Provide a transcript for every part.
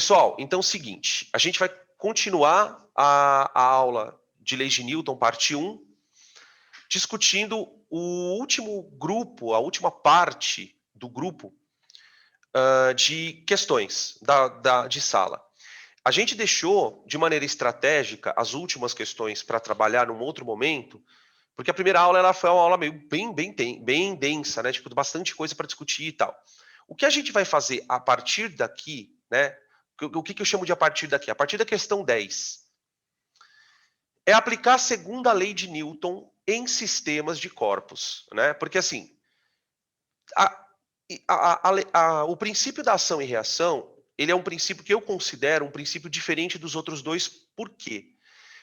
Pessoal, então é o seguinte, a gente vai continuar a aula de leis de Newton, parte 1, discutindo o último grupo, a última parte do grupo de questões de sala. A gente deixou, de maneira estratégica, as últimas questões para trabalhar num outro momento, porque a primeira aula ela foi uma aula meio bem densa, né? Tipo, bastante coisa para discutir e tal. O que a gente vai fazer a partir daqui, né? O que eu chamo de a partir daqui? A partir da questão 10. É aplicar a segunda lei de Newton em sistemas de corpos, né? Porque assim, o princípio da ação e reação, ele é um princípio que eu considero um princípio diferente dos outros dois. Por quê?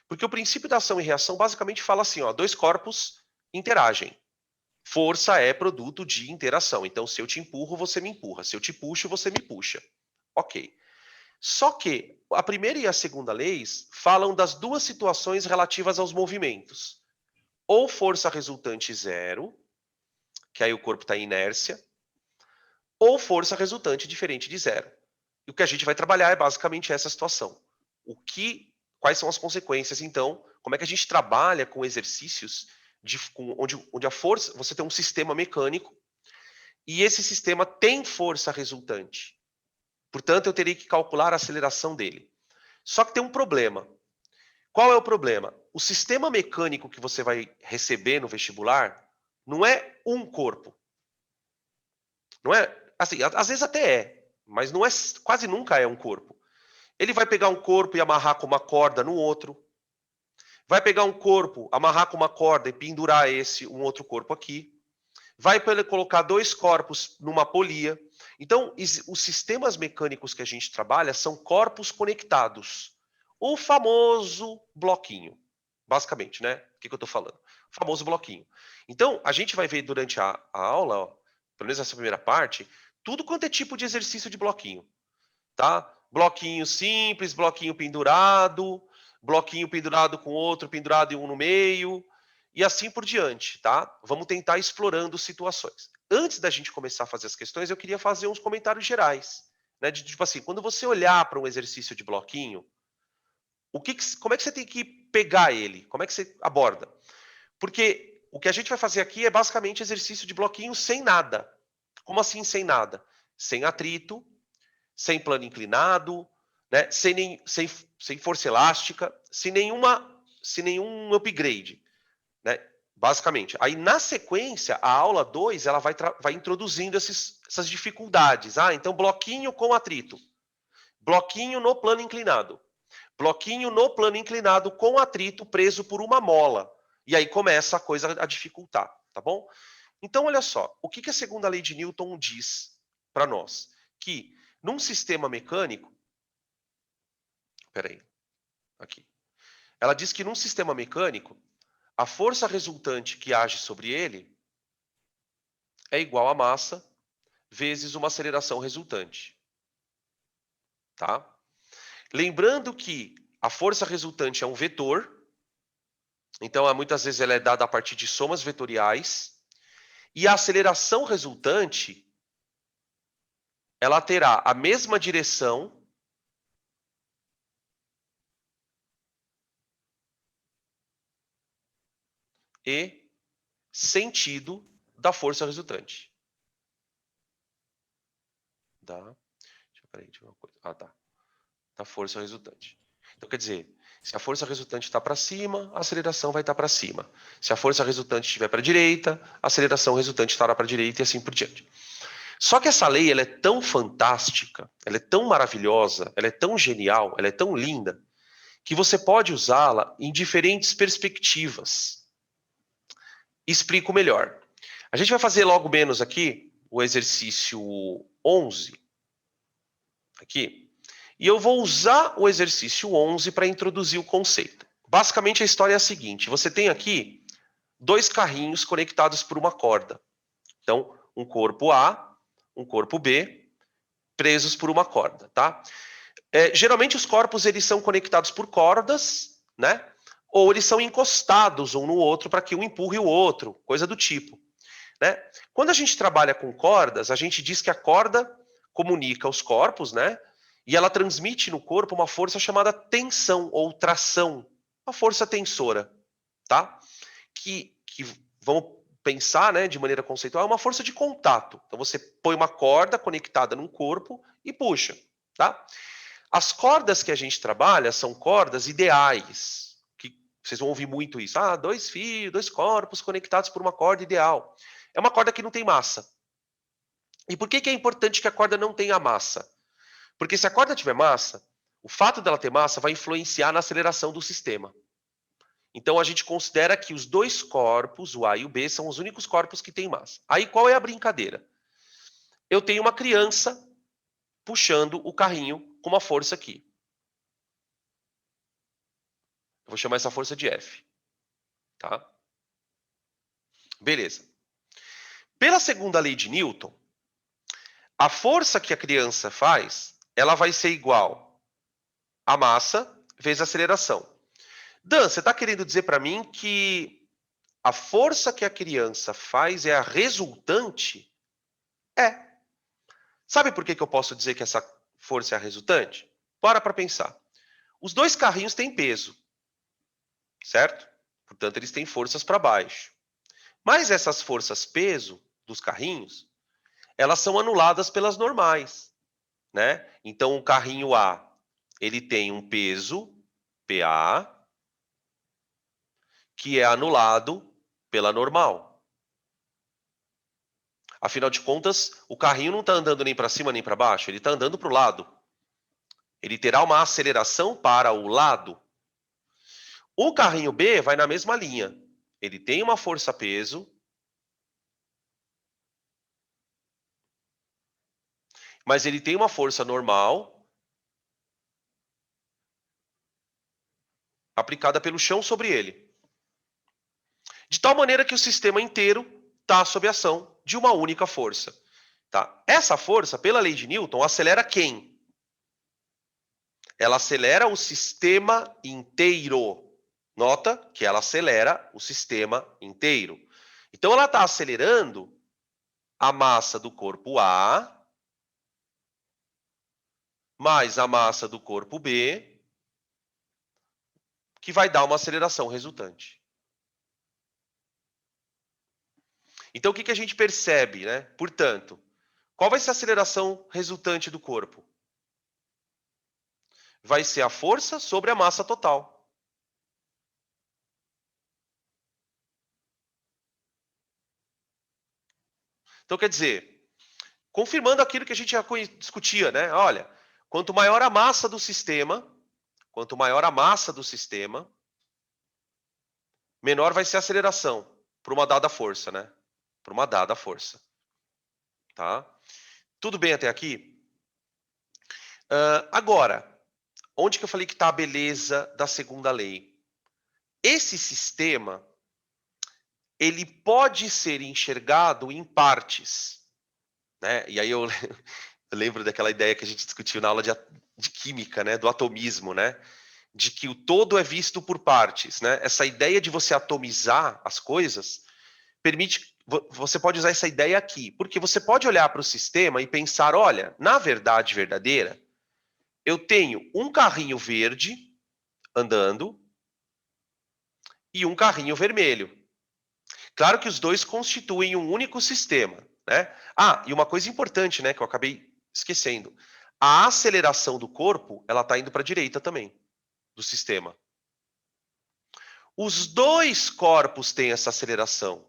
Porque o princípio da ação e reação basicamente fala assim, ó, dois corpos interagem. Força é produto de interação. Então, se eu te empurro, você me empurra. Se eu te puxo, você me puxa. Ok. Só que a primeira e a segunda leis falam das duas situações relativas aos movimentos. Ou força resultante zero, que aí o corpo está em inércia, ou força resultante diferente de zero. E o que a gente vai trabalhar é basicamente essa situação. Quais são as consequências, então? Como é que a gente trabalha com exercícios onde a força, você tem um sistema mecânico e esse sistema tem força resultante. Portanto, eu teria que calcular a aceleração dele. Só que tem um problema. Qual é o problema? O sistema mecânico que você vai receber no vestibular não é um corpo. Não é, assim, às vezes até é, mas não é, quase nunca é um corpo. Ele vai pegar um corpo e amarrar com uma corda no outro. Vai pegar um corpo, amarrar com uma corda e pendurar um outro corpo aqui. Vai colocar dois corpos numa polia. Então, os sistemas mecânicos que a gente trabalha são corpos conectados. O famoso bloquinho. Basicamente, né? O que eu estou falando? O famoso bloquinho. Então, a gente vai ver durante a aula, ó, pelo menos essa primeira parte, tudo quanto é tipo de exercício de bloquinho. Tá? Bloquinho simples, bloquinho pendurado com outro pendurado e um no meio, e assim por diante, tá? Vamos tentar explorando situações. Antes da gente começar a fazer as questões, eu queria fazer uns comentários gerais, né? Tipo assim, quando você olhar para um exercício de bloquinho, como é que você tem que pegar ele? Como é que você aborda? Porque o que a gente vai fazer aqui é basicamente exercício de bloquinho sem nada. Como assim sem nada? Sem atrito, sem plano inclinado, né? sem força elástica, sem nenhum upgrade, né? Basicamente. Aí, na sequência, a aula 2 ela vai introduzindo essas dificuldades. Então, bloquinho com atrito. Bloquinho no plano inclinado. Bloquinho no plano inclinado com atrito preso por uma mola. E aí começa a coisa a dificultar, tá bom? Então, olha só. O que a segunda lei de Newton diz para nós? Que num sistema mecânico, aqui. Ela diz que num sistema mecânico, a força resultante que age sobre ele é igual à massa vezes uma aceleração resultante. Tá? Lembrando que a força resultante é um vetor, então muitas vezes ela é dada a partir de somas vetoriais, e a aceleração resultante ela terá a mesma direção e sentido da força resultante. Tá? Deixa eu ver uma coisa. Tá. Da força resultante. Então, quer dizer, se a força resultante está para cima, a aceleração vai estar para cima. Se a força resultante estiver para a direita, a aceleração resultante estará para a direita e assim por diante. Só que essa lei ela é tão fantástica, ela é tão maravilhosa, ela é tão genial, ela é tão linda, que você pode usá-la em diferentes perspectivas. Explico melhor. A gente vai fazer logo menos aqui o exercício 11. Aqui. E eu vou usar o exercício 11 para introduzir o conceito. Basicamente, a história é a seguinte. Você tem aqui dois carrinhos conectados por uma corda. Então, um corpo A, um corpo B, presos por uma corda, tá? Geralmente, os corpos eles são conectados por cordas, né? Ou eles são encostados um no outro para que um empurre o outro, coisa do tipo. Né? Quando a gente trabalha com cordas, a gente diz que a corda comunica os corpos, né? E ela transmite no corpo uma força chamada tensão ou tração, uma força tensora, tá? Que vamos pensar, né, de maneira conceitual, é uma força de contato. Então você põe uma corda conectada num corpo e puxa, tá? As cordas que a gente trabalha são cordas ideais, que vocês vão ouvir muito isso. Ah, 2 fios, 2 corpos conectados por uma corda ideal. É uma corda que não tem massa. E por que é importante que a corda não tenha massa? Porque se a corda tiver massa, o fato dela ter massa vai influenciar na aceleração do sistema. Então a gente considera que os 2 corpos, o A e o B, são os únicos corpos que têm massa. Aí qual é a brincadeira? Eu tenho uma criança puxando o carrinho com uma força aqui. Eu vou chamar essa força de F. Tá? Beleza. Pela segunda lei de Newton, a força que a criança faz, ela vai ser igual a massa vezes a aceleração. Dan, você está querendo dizer para mim que a força que a criança faz é a resultante? É. Sabe por que eu posso dizer que essa força é a resultante? Para pensar. Os 2 carrinhos têm peso, certo? Portanto, eles têm forças para baixo. Mas essas forças peso dos carrinhos, elas são anuladas pelas normais, né? Então, o carrinho A, ele tem um peso, PA, que é anulado pela normal. Afinal de contas, o carrinho não está andando nem para cima nem para baixo, ele está andando para o lado. Ele terá uma aceleração para o lado. O carrinho B vai na mesma linha. Ele tem uma força-peso, mas ele tem uma força normal aplicada pelo chão sobre ele. De tal maneira que o sistema inteiro está sob ação de uma única força. Tá? Essa força, pela lei de Newton, acelera quem? Ela acelera o sistema inteiro. Nota que ela acelera o sistema inteiro. Então, ela está acelerando a massa do corpo A mais a massa do corpo B, que vai dar uma aceleração resultante. Então, o que a gente percebe, né? Portanto, qual vai ser a aceleração resultante do corpo? Vai ser a força sobre a massa total. Então, quer dizer, confirmando aquilo que a gente já discutia, né? Olha, quanto maior a massa do sistema, menor vai ser a aceleração para uma dada força, né? Para uma dada força. Tá? Tudo bem até aqui? Agora, onde que eu falei que está a beleza da segunda lei? Esse sistema, ele pode ser enxergado em partes, né? E aí eu lembro daquela ideia que a gente discutiu na aula de química, né? Do atomismo, né? De que o todo é visto por partes, né? Essa ideia de você atomizar as coisas permite, você pode usar essa ideia aqui, porque você pode olhar para o sistema e pensar, olha, na verdade verdadeira, eu tenho um carrinho verde andando e um carrinho vermelho. Claro que os 2 constituem um único sistema, né? Ah, e uma coisa importante, né, que eu acabei esquecendo. A aceleração do corpo, ela está indo para a direita também, do sistema. Os 2 corpos têm essa aceleração.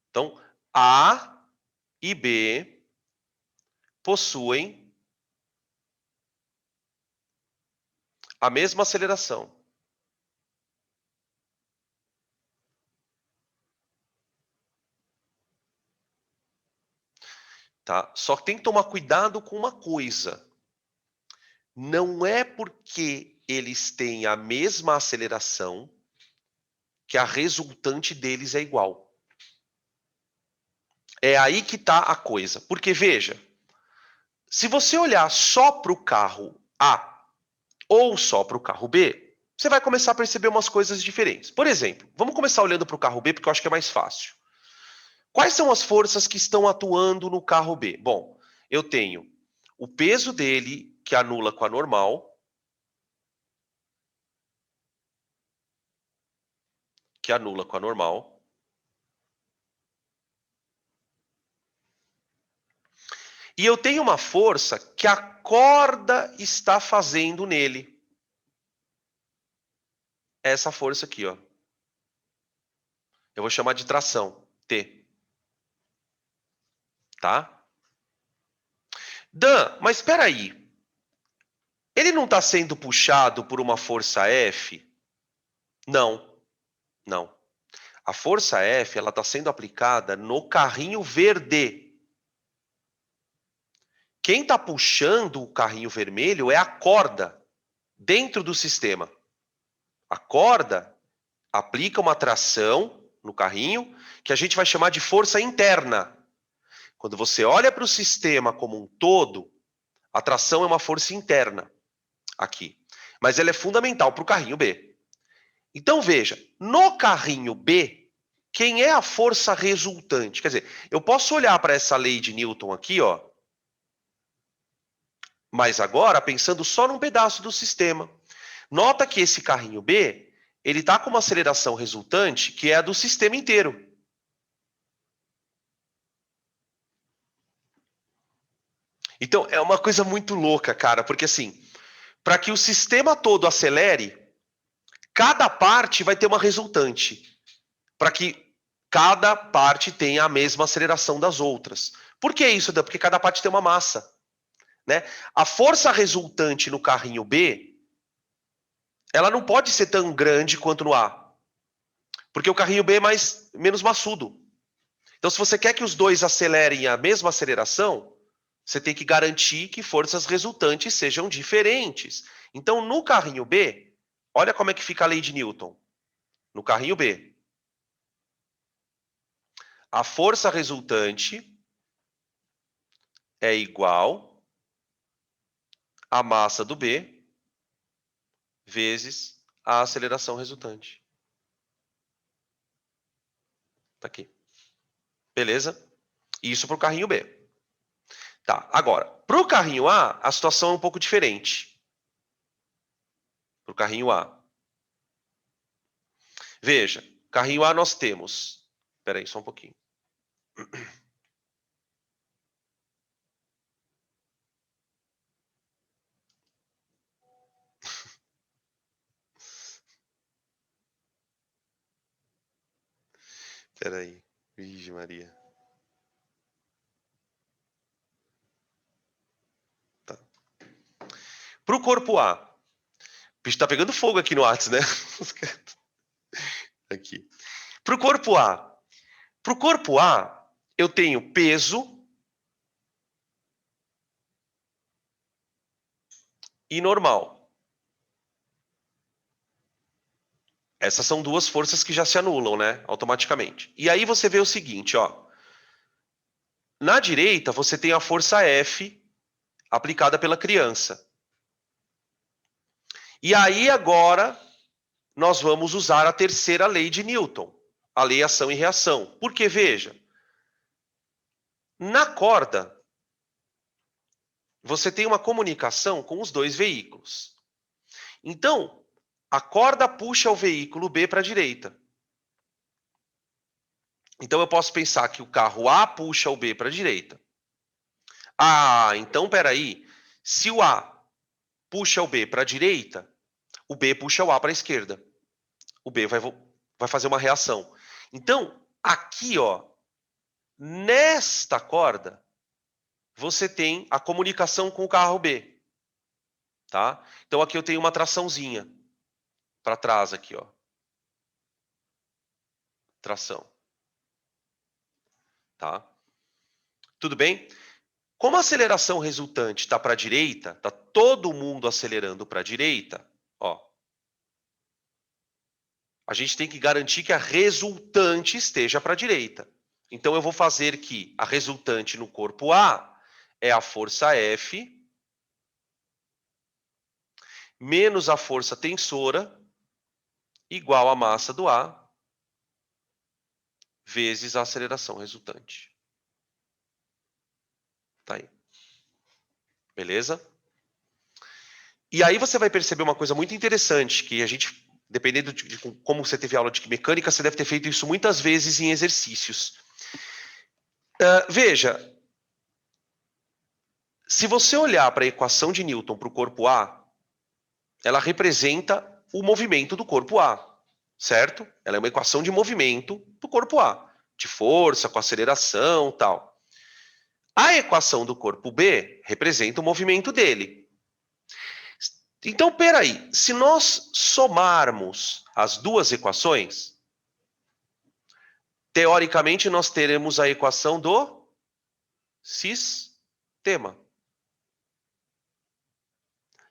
Então, A e B possuem a mesma aceleração. Tá? Só que tem que tomar cuidado com uma coisa. Não é porque eles têm a mesma aceleração que a resultante deles é igual. É aí que está a coisa. Porque, veja, se você olhar só para o carro A ou só para o carro B, você vai começar a perceber umas coisas diferentes. Por exemplo, vamos começar olhando para o carro B, porque eu acho que é mais fácil. Quais são as forças que estão atuando no carro B? Bom, eu tenho o peso dele, que anula com a normal. Que anula com a normal. E eu tenho uma força que a corda está fazendo nele. Essa força aqui, ó. Eu vou chamar de tração, T. Tá? Dan, mas espera aí. Ele não está sendo puxado por uma força F? Não, não. A força F ela está sendo aplicada no carrinho verde. Quem está puxando o carrinho vermelho é a corda dentro do sistema. A corda aplica uma tração no carrinho que a gente vai chamar de força interna. Quando você olha para o sistema como um todo, a tração é uma força interna aqui. Mas ela é fundamental para o carrinho B. Então veja, no carrinho B, quem é a força resultante? Quer dizer, eu posso olhar para essa lei de Newton aqui, ó, mas agora pensando só num pedaço do sistema. Nota que esse carrinho B, ele está com uma aceleração resultante que é a do sistema inteiro. Então, é uma coisa muito louca, cara, porque assim, para que o sistema todo acelere, cada parte vai ter uma resultante, para que cada parte tenha a mesma aceleração das outras. Por que isso, Dan? Porque cada parte tem uma massa. Né? A força resultante no carrinho B, ela não pode ser tão grande quanto no A, porque o carrinho B é menos maçudo. Então, se você quer que os dois acelerem a mesma aceleração, você tem que garantir que forças resultantes sejam diferentes. Então, no carrinho B, olha como é que fica a lei de Newton. No carrinho B, a força resultante é igual à massa do B vezes a aceleração resultante. Tá aqui. Beleza? Isso para o carrinho B. Tá, agora, para o carrinho A, a situação é um pouco diferente. Para o carrinho A. Veja, carrinho A nós temos... Espera aí, só um pouquinho. Espera aí. Virgem Maria. Tá. Para o corpo A. O bicho tá pegando fogo aqui no Whats, né? Aqui. Para o corpo A. Para o corpo A, eu tenho peso e normal. Essas são duas forças que já se anulam, né? Automaticamente. E aí você vê o seguinte, ó. Na direita, você tem a força F aplicada pela criança. E aí agora nós vamos usar a terceira lei de Newton, a lei ação e reação. Porque veja, na corda você tem uma comunicação com os dois veículos. Então, a corda puxa o veículo B para a direita. Então eu posso pensar que o carro A puxa o B para a direita. Ah, então peraí. Se o A puxa o B para a direita, o B puxa o A para a esquerda. O B vai fazer uma reação. Então, aqui, ó, nesta corda, você tem a comunicação com o carro B. Tá? Então, aqui eu tenho uma traçãozinha para trás aqui, ó. Tração. Tá? Tudo bem? Como a aceleração resultante está para a direita, está todo mundo acelerando para a direita, ó, a gente tem que garantir que a resultante esteja para a direita. Então, eu vou fazer que a resultante no corpo A é a força F menos a força tensora igual à massa do A vezes a aceleração resultante. Tá aí. Beleza? E aí você vai perceber uma coisa muito interessante, que a gente, dependendo de como você teve aula de mecânica, você deve ter feito isso muitas vezes em exercícios. Veja, se você olhar para a equação de Newton para o corpo A, ela representa o movimento do corpo A, certo? Ela é uma equação de movimento do corpo A, de força, com aceleração, tal. A equação do corpo B representa o movimento dele. Então, peraí, se nós somarmos as duas equações, teoricamente nós teremos a equação do sistema.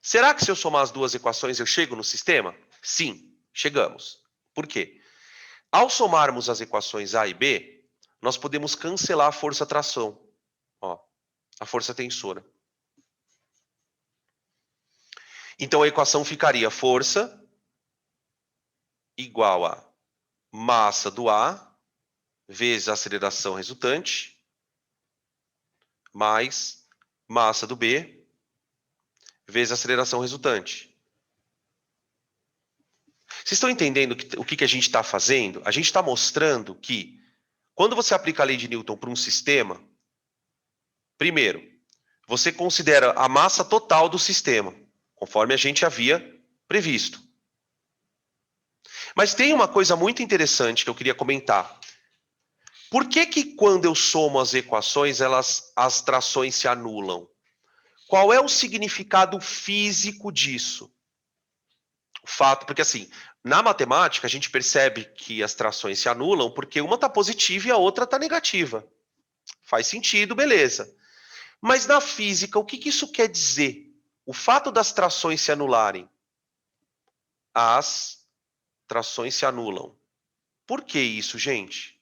Será que se eu somar as duas equações eu chego no sistema? Sim, chegamos. Por quê? Ao somarmos as equações A e B, nós podemos cancelar a força-tração, a força tensora. Então a equação ficaria força igual a massa do A vezes a aceleração resultante mais massa do B vezes a aceleração resultante. Vocês estão entendendo o que a gente está fazendo? A gente está mostrando que quando você aplica a lei de Newton para um sistema, primeiro, você considera a massa total do sistema, conforme a gente havia previsto. Mas tem uma coisa muito interessante que eu queria comentar. Por que quando eu somo as equações, as trações se anulam? Qual é o significado físico disso? O fato, porque assim, na matemática a gente percebe que as trações se anulam porque uma está positiva e a outra está negativa. Faz sentido, beleza. Mas na física, o que isso quer dizer? O fato das trações se anularem. As trações se anulam. Por que isso, gente?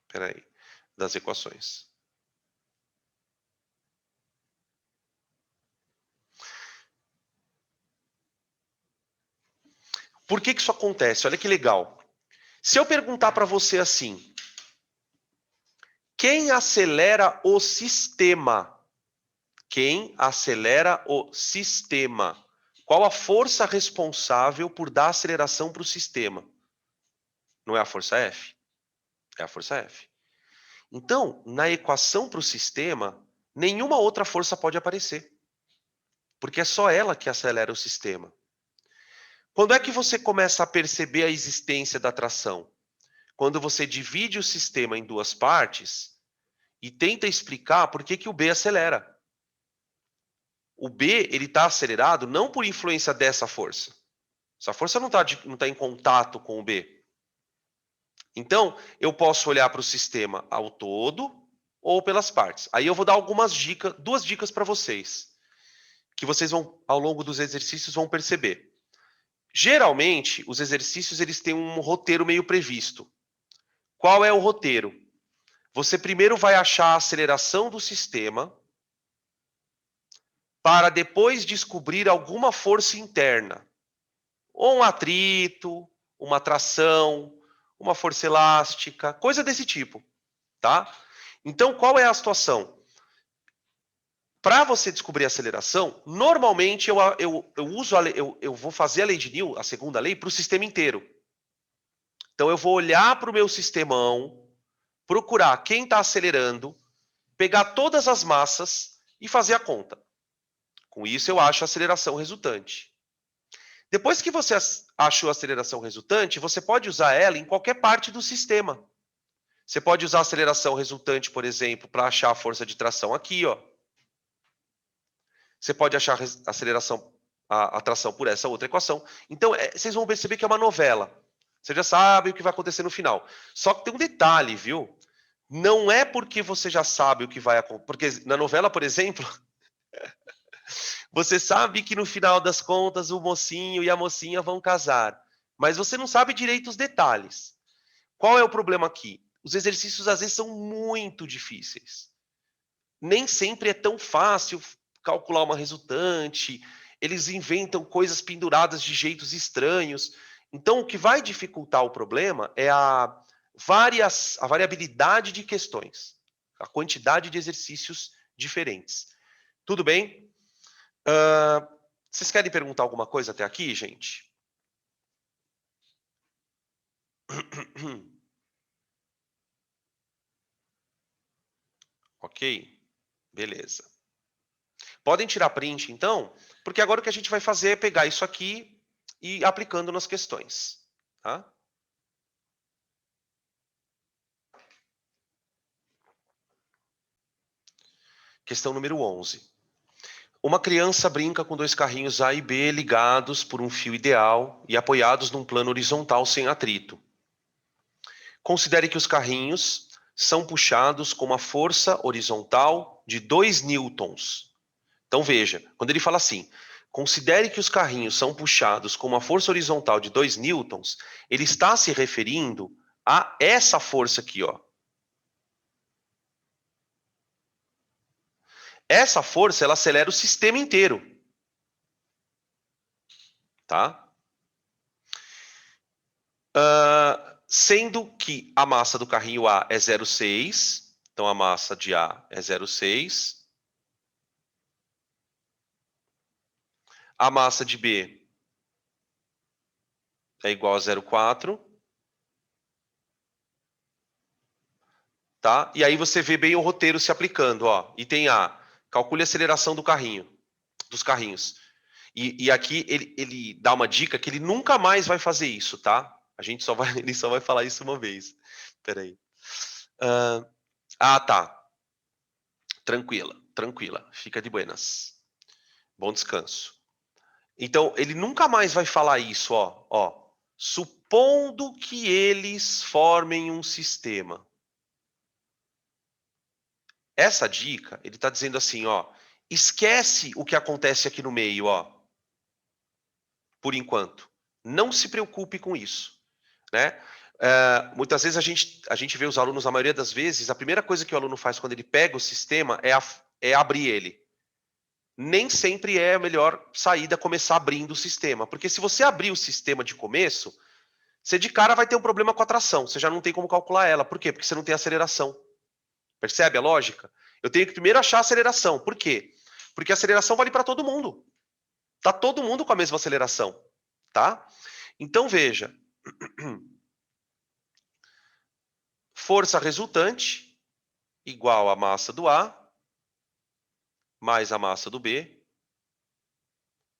Espera aí, das equações. Por que isso acontece? Olha que legal. Se eu perguntar para você assim, quem acelera o sistema? Quem acelera o sistema? Qual a força responsável por dar aceleração para o sistema? Não é a força F? É a força F. Então, na equação para o sistema, nenhuma outra força pode aparecer. Porque é só ela que acelera o sistema. Quando é que você começa a perceber a existência da tração? Quando você divide o sistema em duas partes e tenta explicar por que o B acelera. O B ele está acelerado não por influência dessa força. Essa força não tá em contato com o B. Então, eu posso olhar para o sistema ao todo ou pelas partes. Aí eu vou dar algumas dicas, duas dicas para vocês, que vocês vão, ao longo dos exercícios, vão perceber. Geralmente, os exercícios eles têm um roteiro meio previsto. Qual é o roteiro? Você primeiro vai achar a aceleração do sistema para depois descobrir alguma força interna. Ou um atrito, uma tração, uma força elástica, coisa desse tipo, tá? Então, qual é a situação? Para você descobrir a aceleração, normalmente eu vou fazer a lei de Newton, a segunda lei, para o sistema inteiro. Então, eu vou olhar para o meu sistemão, procurar quem está acelerando, pegar todas as massas e fazer a conta. Com isso, eu acho a aceleração resultante. Depois que você achou a aceleração resultante, você pode usar ela em qualquer parte do sistema. Você pode usar a aceleração resultante, por exemplo, para achar a força de tração aqui, ó. Você pode achar a aceleração, a tração por essa outra equação. Então, vocês vão perceber que é uma novela. Você já sabe o que vai acontecer no final. Só que tem um detalhe, viu? Não é porque você já sabe o que vai acontecer. Porque na novela, por exemplo, você sabe que no final das contas o mocinho e a mocinha vão casar. Mas você não sabe direito os detalhes. Qual é o problema aqui? Os exercícios às vezes são muito difíceis. Nem sempre é tão fácil calcular uma resultante. eles inventam coisas penduradas de jeitos estranhos. Então, o que vai dificultar o problema é a variabilidade de questões, a quantidade de exercícios diferentes. Tudo bem? Vocês querem perguntar alguma coisa até aqui, gente? Ok? Beleza. Podem tirar print, então, porque agora o que a gente vai fazer é pegar isso aqui e ir aplicando nas questões. Tá? Questão número 11. Uma criança brinca com dois carrinhos A e B ligados por um fio ideal e apoiados num plano horizontal sem atrito. Considere que os carrinhos são puxados com uma força horizontal de 2 newtons. Então veja, quando ele fala assim, considere que os carrinhos são puxados com uma força horizontal de 2 newtons, ele está se referindo a essa força aqui, ó. Essa força, ela acelera o sistema inteiro. Tá? Sendo que a massa do carrinho A é 0,6, então a massa de A é 0,6. A massa de B é igual a 0,4. Tá? E aí você vê bem o roteiro se aplicando. Ó. Item A, calcule a aceleração do carrinho, dos carrinhos. E aqui ele dá uma dica que ele nunca mais vai fazer isso, tá? Ele só vai falar isso uma vez. Peraí. Tá. Tranquila. Fica de buenas. Bom descanso. Então, ele nunca mais vai falar isso, ó. Supondo que eles formem um sistema. Essa dica, ele está dizendo assim, ó. Esquece o que acontece aqui no meio, ó. Por enquanto. Não se preocupe com isso, né? Muitas vezes a gente vê os alunos, a maioria das vezes, a primeira coisa que o aluno faz quando ele pega o sistema é abrir ele. Nem sempre é a melhor saída começar abrindo o sistema. Porque se você abrir o sistema de começo, você de cara vai ter um problema com a tração. Você já não tem como calcular ela. Por quê? Porque você não tem aceleração. Percebe a lógica? Eu tenho que primeiro achar a aceleração. Por quê? Porque a aceleração vale para todo mundo. Tá todo mundo com a mesma aceleração. Tá? Então, veja. Força resultante igual a massa do A mais a massa do B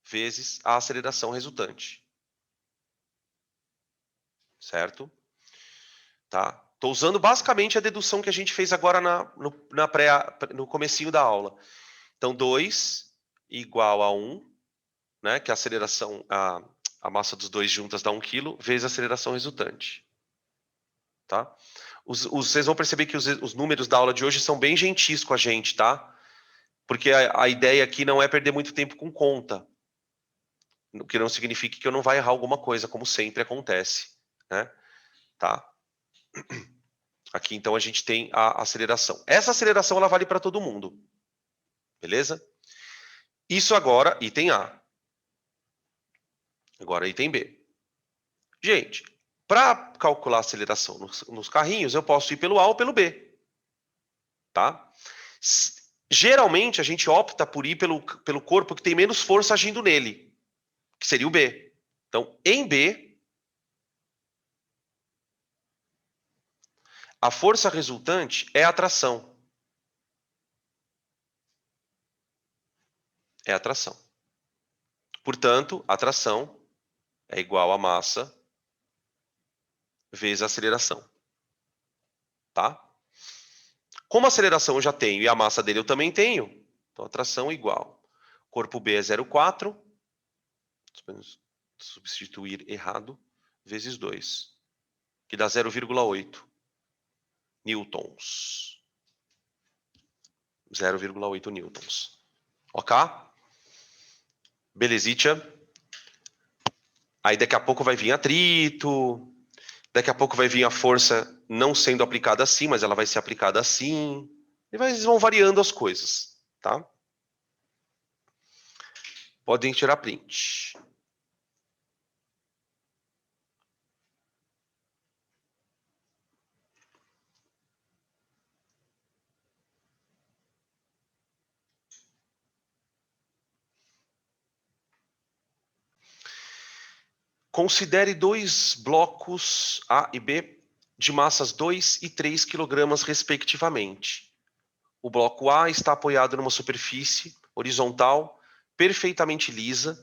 vezes a aceleração resultante. Certo? Tá? Estou usando basicamente a dedução que a gente fez agora no comecinho da aula. Então, 2 igual a 1, né, que é a aceleração, a massa dos dois juntas dá 1 kg, vezes a aceleração resultante. Tá? Vocês vão perceber que os números da aula de hoje são bem gentis com a gente, tá? Porque a ideia aqui não é perder muito tempo com conta. O que não significa que eu não vai errar alguma coisa, como sempre acontece, né? Tá? Aqui, então, a gente tem a aceleração. Essa aceleração, ela vale para todo mundo. Beleza? Isso agora, item A. Agora, item B. Gente, para calcular a aceleração nos carrinhos, eu posso ir pelo A ou pelo B. Tá? Geralmente, a gente opta por ir pelo corpo que tem menos força agindo nele, que seria o B. Então, em B, a força resultante é a tração. É a tração. Portanto, a tração é igual a massa vezes a aceleração. Tá? Como a aceleração eu já tenho e a massa dele eu também tenho, então a tração é igual. Corpo B é 0,4. Substituir errado, vezes 2, que dá 0,8 newtons. 0,8 newtons. Ok? Belezitia? Aí daqui a pouco vai vir atrito, daqui a pouco vai vir a força não sendo aplicada assim, mas ela vai ser aplicada assim. E eles vão variando as coisas, tá? Podem tirar print. Considere dois blocos A e B de massas 2 e 3 kg, respectivamente. O bloco A está apoiado numa superfície horizontal perfeitamente lisa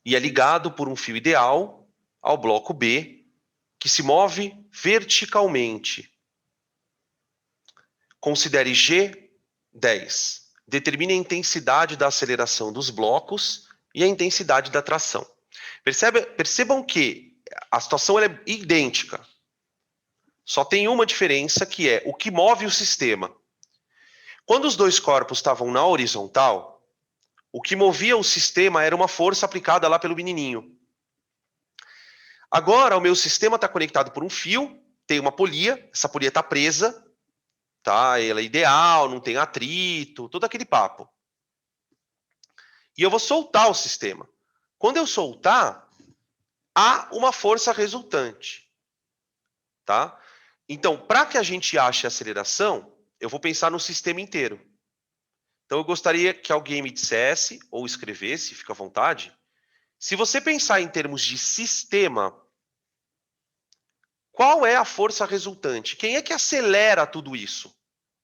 e é ligado por um fio ideal ao bloco B, que se move verticalmente. Considere G10. Determine a intensidade da aceleração dos blocos e a intensidade da tração. Percebam que a situação é idêntica. Só tem uma diferença, que é o que move o sistema. Quando os dois corpos estavam na horizontal, o que movia o sistema era uma força aplicada lá pelo menininho. Agora, o meu sistema está conectado por um fio, tem uma polia, essa polia está presa, tá? Ela é ideal, não tem atrito, todo aquele papo. E eu vou soltar o sistema. Quando eu soltar, há uma força resultante, tá? Então, para que a gente ache a aceleração, eu vou pensar no sistema inteiro. Então, eu gostaria que alguém me dissesse, ou escrevesse, fica à vontade, se você pensar em termos de sistema, qual é a força resultante? Quem é que acelera tudo isso?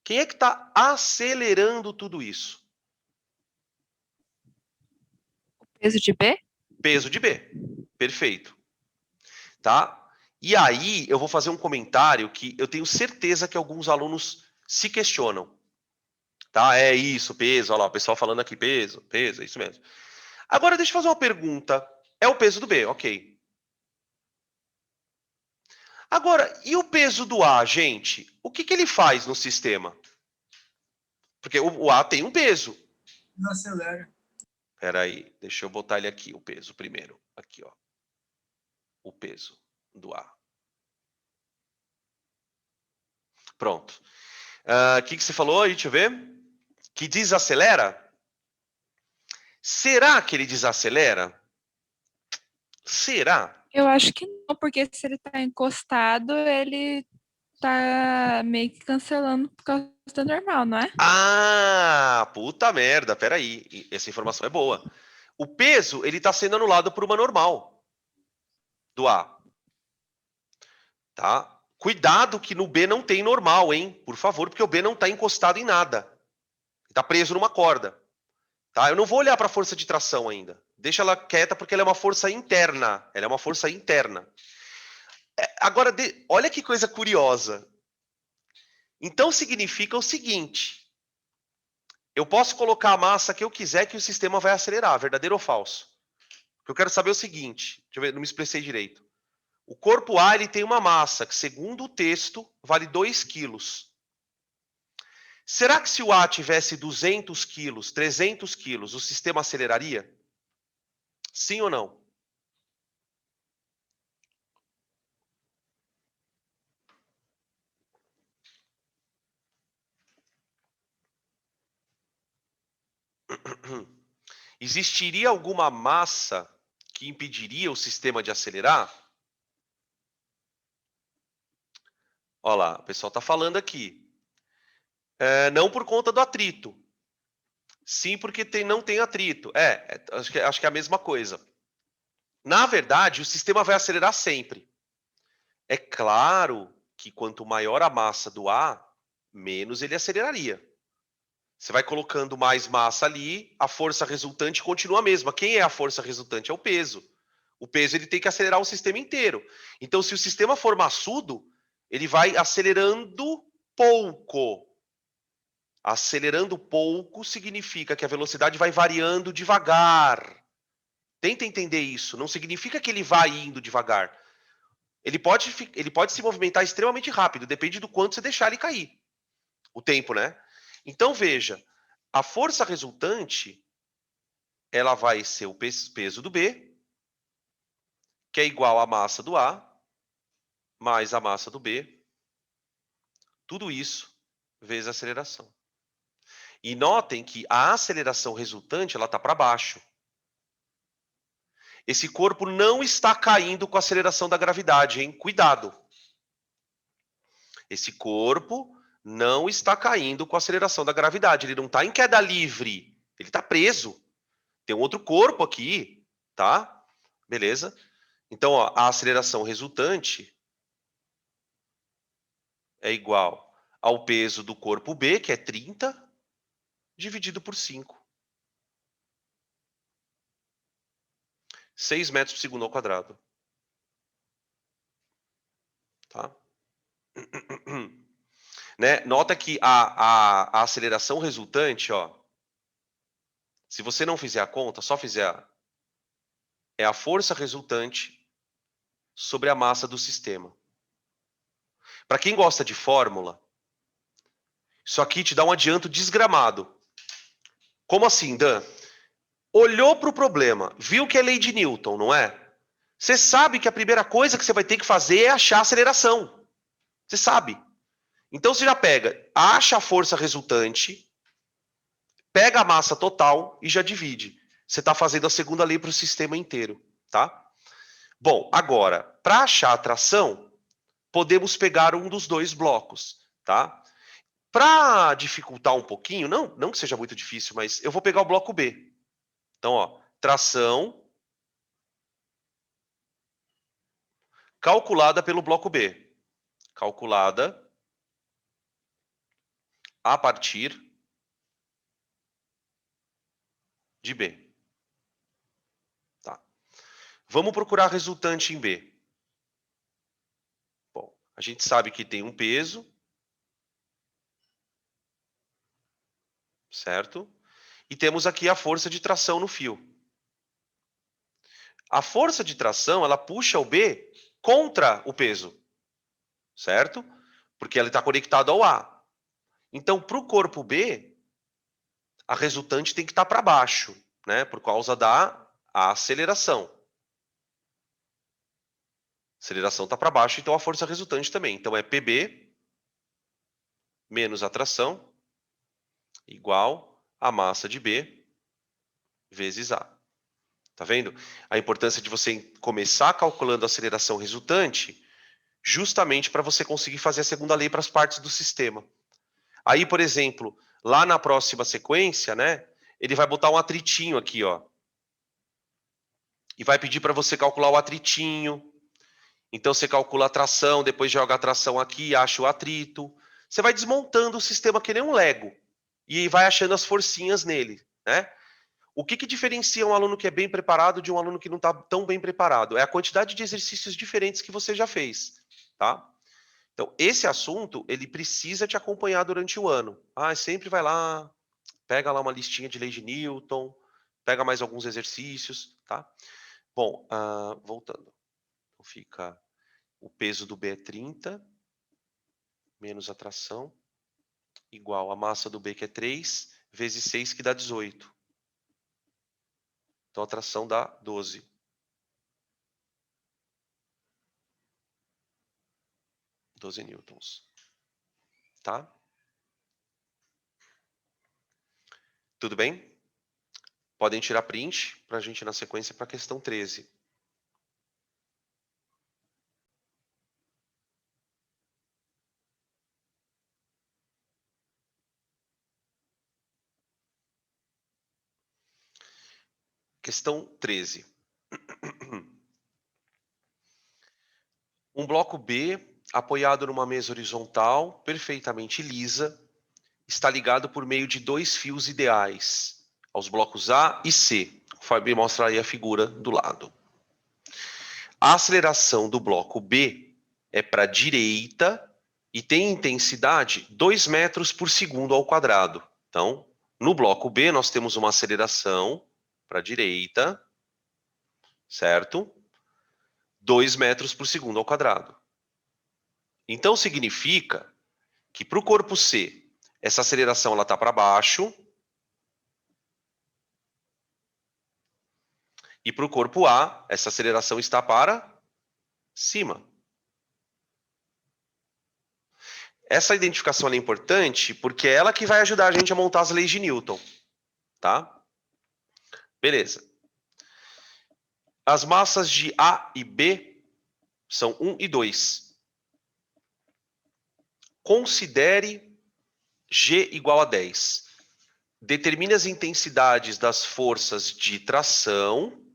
Quem é que está acelerando tudo isso? Peso de B? Peso de B. Perfeito. Tá? E aí, eu vou fazer um comentário que eu tenho certeza que alguns alunos se questionam. Tá? É isso, peso. Olha lá, o pessoal falando aqui, peso, é isso mesmo. Agora, deixa eu fazer uma pergunta. É o peso do B, ok. Agora, e o peso do A, gente? O que ele faz no sistema? Porque o A tem um peso. Não acelera. Espera aí, deixa eu botar ele aqui, o peso primeiro. Aqui, ó. O peso do A. Pronto. O que você falou aí? Deixa eu ver. Que desacelera? Será que ele desacelera? Será? Eu acho que não, porque se ele tá encostado, ele tá meio que cancelando por causa da normal, não é? Ah, puta merda, peraí. Essa informação é boa. O peso, ele tá sendo anulado por uma normal do A. Tá? Cuidado que no B não tem normal, hein? Por favor, porque o B não tá encostado em nada. Tá preso numa corda. Tá? Eu não vou olhar para a força de tração ainda. Deixa ela quieta porque ela é uma força interna. Ela é uma força interna. Agora, olha que coisa curiosa. Então significa o seguinte: eu posso colocar a massa que eu quiser que o sistema vai acelerar, verdadeiro ou falso? O que eu quero saber é o seguinte, deixa eu ver, não me expressei direito. O corpo A ele tem uma massa que, segundo o texto, vale 2 quilos. Será que se o A tivesse 200 quilos, 300 quilos, o sistema aceleraria? Sim ou não? Existiria alguma massa que impediria o sistema de acelerar? Olha lá, o pessoal está falando aqui. Não por conta do atrito. Sim, porque não tem atrito. Acho que é a mesma coisa. Na verdade, o sistema vai acelerar sempre. É claro que quanto maior a massa do A, menos ele aceleraria. Você vai colocando mais massa ali, a força resultante continua a mesma. Quem é a força resultante? É o peso. O peso ele tem que acelerar o sistema inteiro. Então, se o sistema for maçudo, ele vai acelerando pouco. Acelerando pouco significa que a velocidade vai variando devagar. Tenta entender isso. Não significa que ele vai indo devagar. Ele pode se movimentar extremamente rápido, depende do quanto você deixar ele cair. O tempo, né? Então, veja, a força resultante, ela vai ser o peso do B, que é igual à massa do A, mais a massa do B. Tudo isso vezes a aceleração. E notem que a aceleração resultante, ela está para baixo. Esse corpo não está caindo com a aceleração da gravidade, hein? Cuidado. Esse corpo não está caindo com a aceleração da gravidade. Ele não está em queda livre. Ele está preso. Tem um outro corpo aqui, tá? Beleza? Então, ó, a aceleração resultante é igual ao peso do corpo B, que é 30, dividido por 5. 6 metros por segundo ao quadrado. Tá? Né? Nota que a aceleração resultante, ó, se você não fizer a conta, só fizer é a força resultante sobre a massa do sistema. Para quem gosta de fórmula, isso aqui te dá um adianto desgramado. Como assim, Dan? Olhou para o problema, viu que é lei de Newton, não é? Você sabe que a primeira coisa que você vai ter que fazer é achar a aceleração. Você sabe. Então você já pega, acha a força resultante, pega a massa total e já divide. Você está fazendo a segunda lei para o sistema inteiro, tá? Bom, agora, para achar a tração, podemos pegar um dos dois blocos, tá? Para dificultar um pouquinho, não que seja muito difícil, mas eu vou pegar o bloco B. Então, ó, tração calculada pelo bloco B. Calculada a partir de B. Tá. Vamos procurar a resultante em B. Bom, a gente sabe que tem um peso, certo? E temos aqui a força de tração no fio. A força de tração, ela puxa o B contra o peso, certo? Porque ela está conectada ao A. Então, para o corpo B, a resultante tem que estar para baixo, né? Por causa da aceleração. A aceleração está para baixo, então a força resultante também. Então, é PB menos a tração igual a massa de B vezes A. Tá vendo? A importância de você começar calculando a aceleração resultante justamente para você conseguir fazer a segunda lei para as partes do sistema. Aí, por exemplo, lá na próxima sequência, né, ele vai botar um atritinho aqui, ó. E vai pedir para você calcular o atritinho. Então, você calcula a tração, depois joga a tração aqui, acha o atrito. Você vai desmontando o sistema que nem um Lego. E vai achando as forcinhas nele, né? O que diferencia um aluno que é bem preparado de um aluno que não está tão bem preparado? É a quantidade de exercícios diferentes que você já fez, tá? Então, esse assunto, ele precisa te acompanhar durante o ano. Sempre vai lá, pega lá uma listinha de lei de Newton, pega mais alguns exercícios, tá? Bom, voltando. Então, fica o peso do B é 30, menos a tração, igual a massa do B, que é 3, vezes 6, que dá 18. Então, a tração dá 12. 12 newtons. Tá? Tudo bem? Podem tirar print para a gente ir na sequência para a questão 13. Questão 13. Um bloco B, apoiado numa mesa horizontal, perfeitamente lisa, está ligado por meio de dois fios ideais, aos blocos A e C. O Fabi mostra aí a figura do lado. A aceleração do bloco B é para a direita e tem intensidade 2 metros por segundo ao quadrado. Então, no bloco B, nós temos uma aceleração para a direita, certo? 2 metros por segundo ao quadrado. Então, significa que para o corpo C, essa aceleração está para baixo, e para o corpo A, essa aceleração está para cima. Essa identificação é importante porque é ela que vai ajudar a gente a montar as leis de Newton. Tá? Beleza. as massas de A e B são 1 e 2. Considere G igual a 10. Determine as intensidades das forças de tração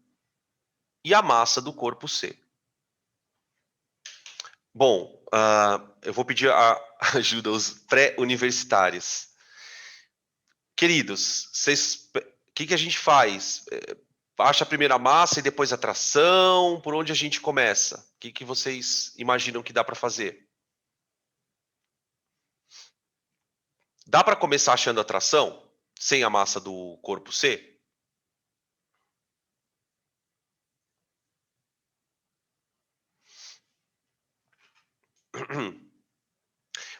e a massa do corpo C. Bom, eu vou pedir a ajuda aos pré-universitários. Queridos, o que a gente faz? Acha a primeira massa e depois a tração? Por onde a gente começa? O que vocês imaginam que dá para fazer? Dá para começar achando a tração sem a massa do corpo C?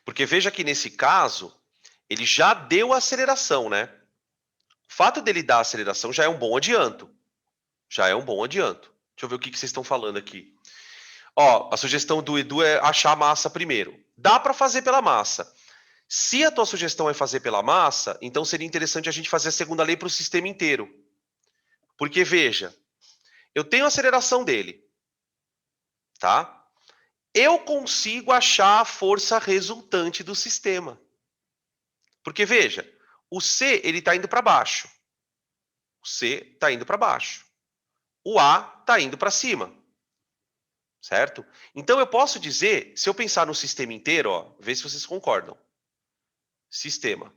Porque veja que nesse caso, ele já deu a aceleração, né? O fato dele dar a aceleração já é um bom adianto. Já é um bom adianto. Deixa eu ver o que vocês estão falando aqui. Ó, a sugestão do Edu é achar a massa primeiro. Dá para fazer pela massa. Se a tua sugestão é fazer pela massa, então seria interessante a gente fazer a segunda lei para o sistema inteiro. Porque, veja, eu tenho a aceleração dele, tá? Eu consigo achar a força resultante do sistema. Porque, veja, o C ele está indo para baixo. O C está indo para baixo. O A está indo para cima. Certo? Então, eu posso dizer, se eu pensar no sistema inteiro, ó, vê se vocês concordam. Sistema.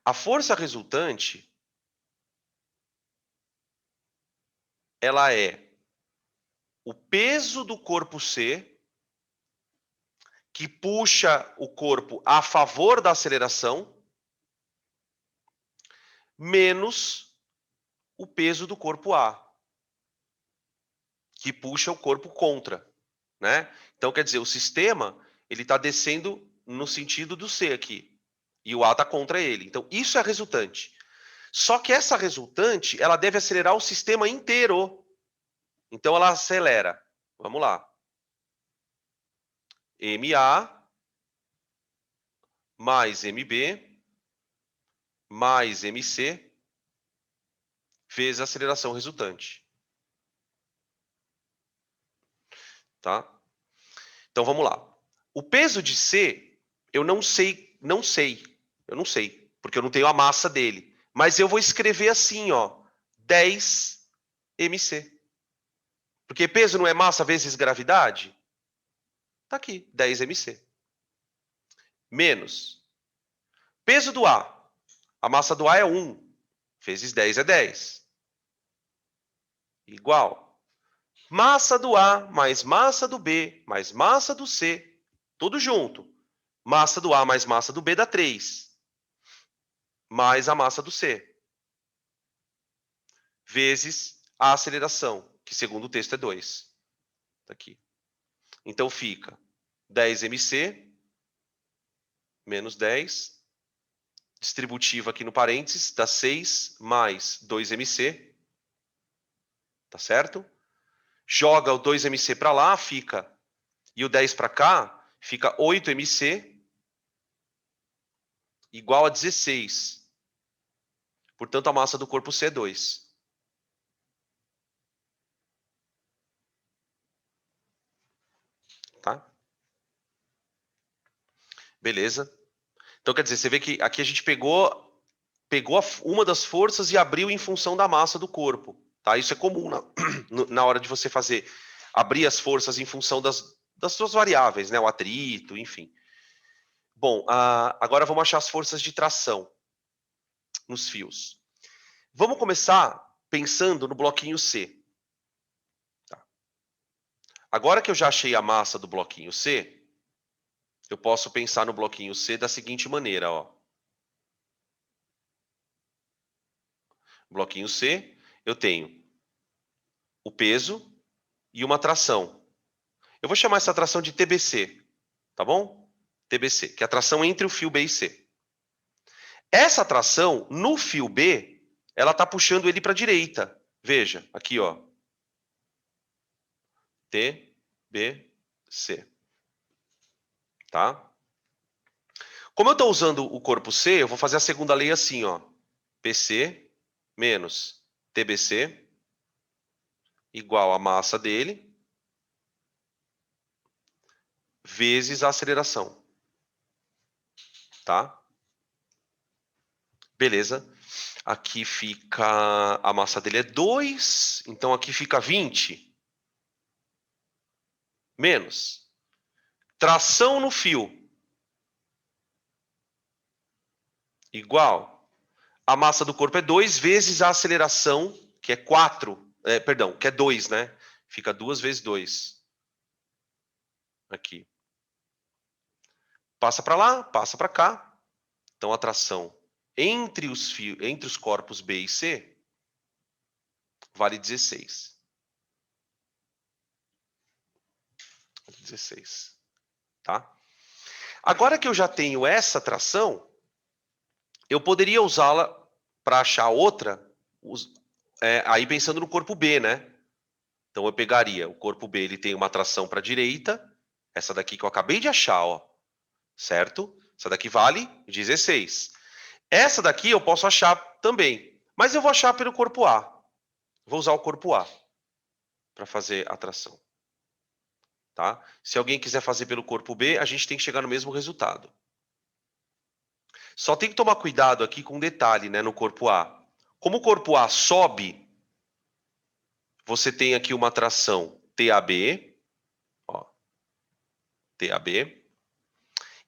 A força resultante, ela é o peso do corpo C, que puxa o corpo a favor da aceleração, menos o peso do corpo A, que puxa o corpo contra, né? Então, quer dizer, o sistema ele está descendo no sentido do C aqui, e o A está contra ele. Então, isso é a resultante. Só que essa resultante, ela deve acelerar o sistema inteiro. Então, ela acelera. Vamos lá. MA mais MB mais MC vezes a aceleração resultante. Tá? Então, vamos lá. O peso de C, eu não sei, porque eu não tenho a massa dele. Mas eu vou escrever assim, ó, 10 MC. Porque peso não é massa vezes gravidade? Tá aqui, 10 MC. Menos. Peso do A. A massa do A é 1. Vezes 10 é 10. Igual. Massa do A mais massa do B mais massa do C. Tudo junto. Massa do A mais massa do B dá 3. Mais a massa do C. Vezes a aceleração, que segundo o texto é 2. Tá aqui. Então fica 10 MC menos 10. Distributiva aqui no parênteses, dá 6 mais 2MC. Tá certo? Joga o 2MC para lá, fica. E o 10 para cá, fica 8MC igual a 16. Portanto, a massa do corpo C é 2. Tá? Beleza? Então, quer dizer, você vê que aqui a gente pegou uma das forças e abriu em função da massa do corpo. Tá? Isso é comum na hora de você abrir as forças em função das suas variáveis, né? O atrito, enfim. Bom, agora vamos achar as forças de tração nos fios. Vamos começar pensando no bloquinho C. Tá. Agora que eu já achei a massa do bloquinho C, eu posso pensar no bloquinho C da seguinte maneira, ó. Bloquinho C, eu tenho o peso e uma tração. Eu vou chamar essa tração de TBC, tá bom? TBC, que é a tração entre o fio B e C. Essa tração, no fio B, ela está puxando ele para a direita. Veja, aqui, ó. TBC. Tá? Como eu estou usando o corpo C, eu vou fazer a segunda lei assim, ó. PC menos TBC igual a massa dele vezes a aceleração. Tá? Beleza. Aqui fica... A massa dele é 2, então aqui fica 20. Menos. Tração no fio. Igual. A massa do corpo é 2 vezes a aceleração, que é 4. Perdão, que é 2, né? Fica 2 vezes 2. Aqui. Passa para lá, passa para cá. Então, a tração entre os corpos B e C vale 16. 16. Tá? Agora que eu já tenho essa tração, eu poderia usá-la para achar outra, aí pensando no corpo B, né? Então, eu pegaria o corpo B, ele tem uma tração para a direita, essa daqui que eu acabei de achar, ó, certo? Essa daqui vale 16. Essa daqui eu posso achar também, mas eu vou achar pelo corpo A. Vou usar o corpo A para fazer a tração. Tá? Se alguém quiser fazer pelo corpo B, a gente tem que chegar no mesmo resultado. Só tem que tomar cuidado aqui com um detalhe, né, no corpo A. Como o corpo A sobe, você tem aqui uma tração TAB, ó, TAB,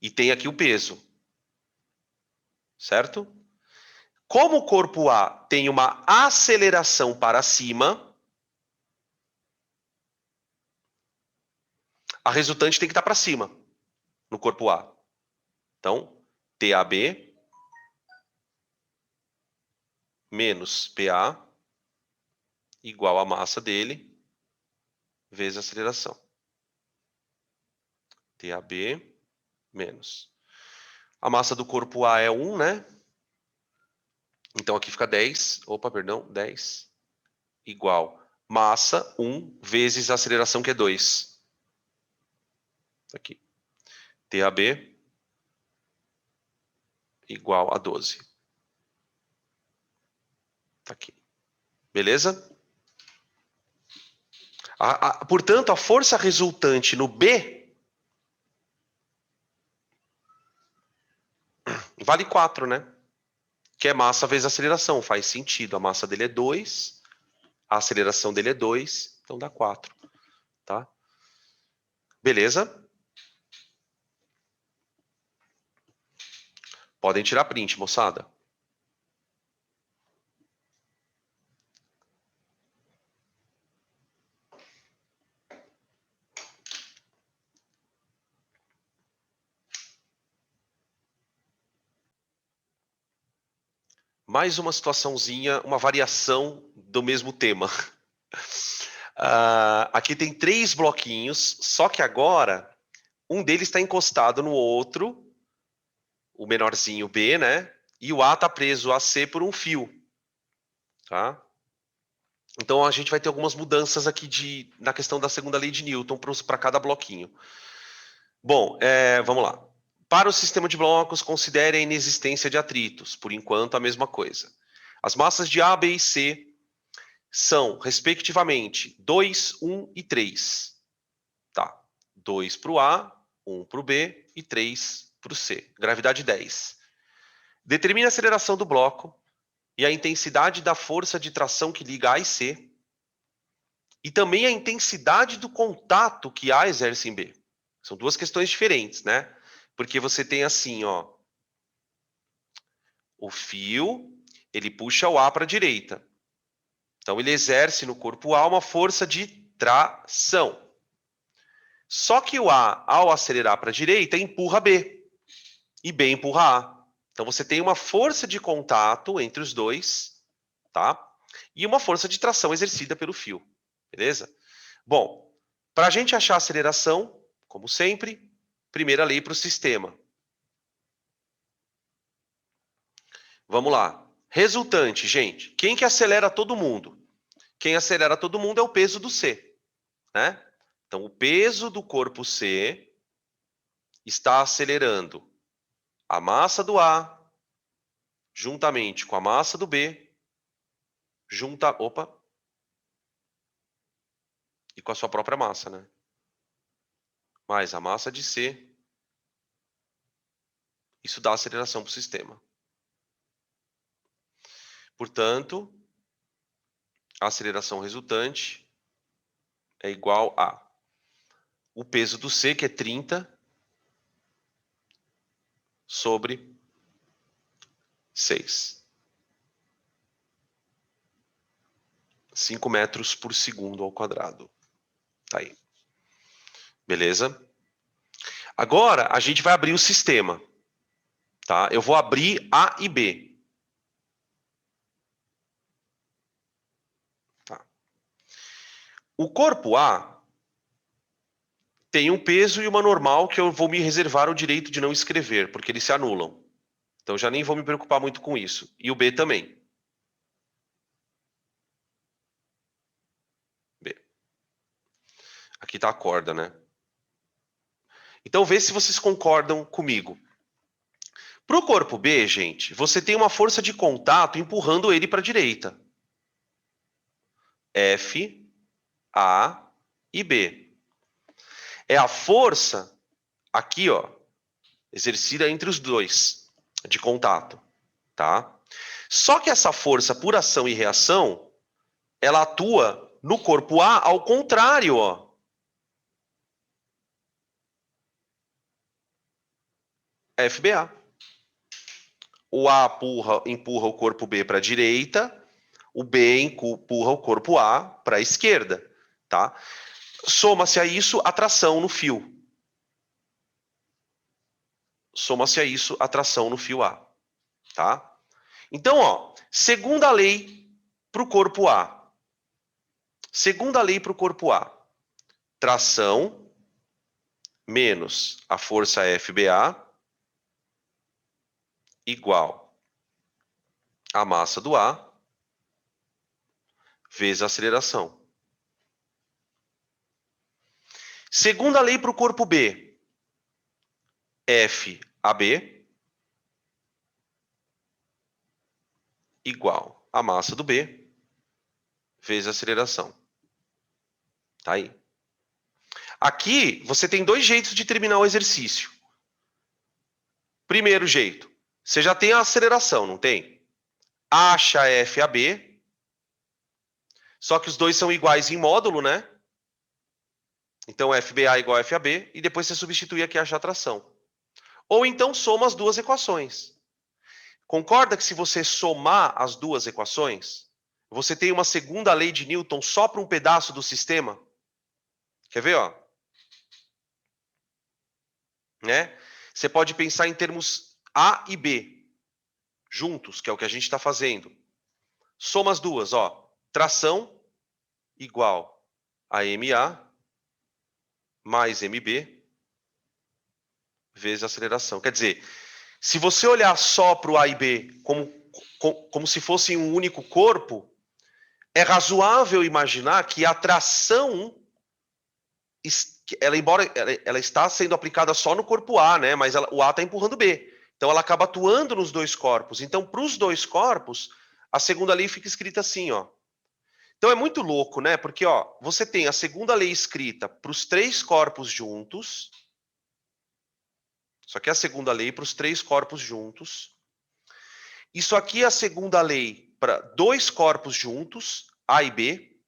e tem aqui o peso, certo? Como o corpo A tem uma aceleração para cima, a resultante tem que estar para cima, no corpo A. Então, TAB menos PA igual a massa dele vezes a aceleração. TAB menos. A massa do corpo A é 1, né? Então aqui fica 10. Opa, perdão, 10 igual massa 1 vezes a aceleração, que é 2. Aqui. TAB igual a 12. Tá aqui. Beleza? Portanto, a força resultante no B vale 4, né? Que é massa vezes aceleração. Faz sentido. A massa dele é 2, a aceleração dele é 2, então dá 4. Tá? Beleza? Podem tirar print, moçada. Mais uma situaçãozinha, uma variação do mesmo tema. Aqui tem 3 bloquinhos, só que agora um deles está encostado no outro, o menorzinho B, né? E o A está preso a C por um fio. Tá? Então a gente vai ter algumas mudanças aqui na questão da segunda lei de Newton para cada bloquinho. Bom, vamos lá. Para o sistema de blocos, considere a inexistência de atritos. Por enquanto, a mesma coisa. As massas de A, B e C são, respectivamente, 2, 1 e 3. Tá. 2 para o A, 1 para o B e 3 para o C. Gravidade 10. Determine a aceleração do bloco e a intensidade da força de tração que liga A e C. E também a intensidade do contato que A exerce em B. São duas questões diferentes, né? Porque você tem assim, ó, o fio, ele puxa o A para a direita. Então, ele exerce no corpo A uma força de tração. Só que o A, ao acelerar para a direita, empurra B. E B empurra A. Então, você tem uma força de contato entre os dois, tá? E uma força de tração exercida pelo fio. Beleza? Bom, para a gente achar a aceleração, como sempre, primeira lei para o sistema. Vamos lá. Resultante, gente. Quem que acelera todo mundo? Quem acelera todo mundo é o peso do C, né? Então, o peso do corpo C está acelerando a massa do A juntamente com a massa do B junta, opa, e com a sua própria massa, né? Mais a massa de C. Isso dá aceleração para o sistema. Portanto, a aceleração resultante é igual a o peso do C, que é 30, sobre 6. 5 metros por segundo ao quadrado. Tá aí. Beleza? Agora, a gente vai abrir o sistema. Tá? Eu vou abrir A e B. Tá. O corpo A tem um peso e uma normal que eu vou me reservar o direito de não escrever, porque eles se anulam. Então, já nem vou me preocupar muito com isso. E o B também. B. Aqui está a corda, né? Então, vê se vocês concordam comigo. Para o corpo B, gente, você tem uma força de contato empurrando ele para a direita. F, A e B. É a força aqui, ó, exercida entre os dois de contato, tá? Só que essa força por ação e reação, ela atua no corpo A ao contrário, ó. FBA. O A empurra o corpo B para a direita, o B empurra o corpo A para a esquerda, tá? Soma-se a isso a tração no fio. Soma-se a isso a tração no fio A, tá? Então, ó, segunda lei para o corpo A. Segunda lei para o corpo A. Tração menos a força FBA igual a massa do A vezes a aceleração. Segunda lei para o corpo B. FAB igual a massa do B vezes a aceleração. Tá aí. Aqui, você tem dois jeitos de terminar o exercício. Primeiro jeito, você já tem a aceleração, não tem? Acha FAB, só que os dois são iguais em módulo, né? Então, FBA igual a FAB, e depois você substitui aqui achar a tração. Ou então, soma as duas equações. Concorda que se você somar as duas equações, você tem uma segunda lei de Newton só para um pedaço do sistema? Quer ver, ó? Né? Você pode pensar em termos A e B juntos, que é o que a gente está fazendo. Soma as duas, ó. Tração igual a MA mais MB vezes a aceleração. Quer dizer, se você olhar só para o A e B como se fossem um único corpo, é razoável imaginar que a tração, embora ela está sendo aplicada só no corpo A, né? Mas o A está empurrando o B. Então ela acaba atuando nos dois corpos. Então, para os dois corpos, a segunda lei fica escrita assim, ó. Então é muito louco, né? Porque, ó, você tem a segunda lei escrita para os três corpos juntos. Isso aqui é a segunda lei para os três corpos juntos. Isso aqui é a segunda lei para dois corpos juntos, A e B.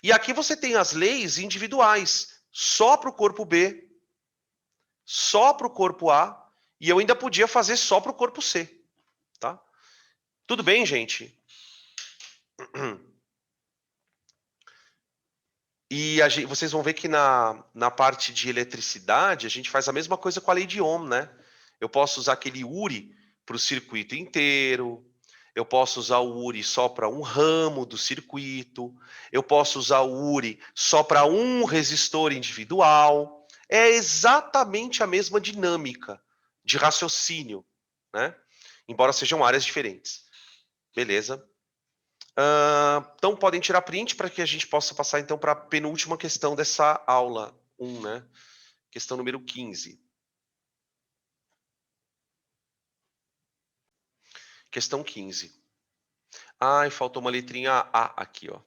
E aqui você tem as leis individuais, só para o corpo B, só para o corpo A, e eu ainda podia fazer só para o corpo C. Tá? Tudo bem, gente? E vocês vão ver que na parte de eletricidade, a gente faz a mesma coisa com a lei de Ohm, né? Eu posso usar aquele URI para o circuito inteiro, eu posso usar o URI só para um ramo do circuito, eu posso usar o URI só para um resistor individual. É exatamente a mesma dinâmica de raciocínio, né? Embora sejam áreas diferentes. Beleza? Então, podem tirar print para que a gente possa passar, então, para a penúltima questão dessa aula 1, né? Questão número 15. Questão 15. Ai, faltou uma letrinha A aqui, ó.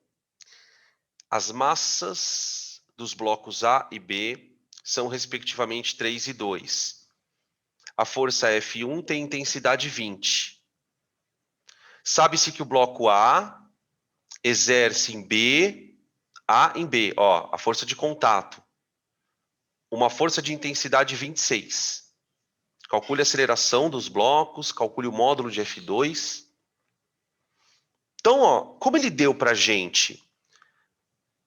As massas dos blocos A e B são respectivamente 3 e 2. A força F1 tem intensidade 20. Sabe-se que o bloco A exerce em B, A em B, ó, a força de contato. Uma força de intensidade 26. Calcule a aceleração dos blocos, calcule o módulo de F2. Então, ó, como ele deu para a gente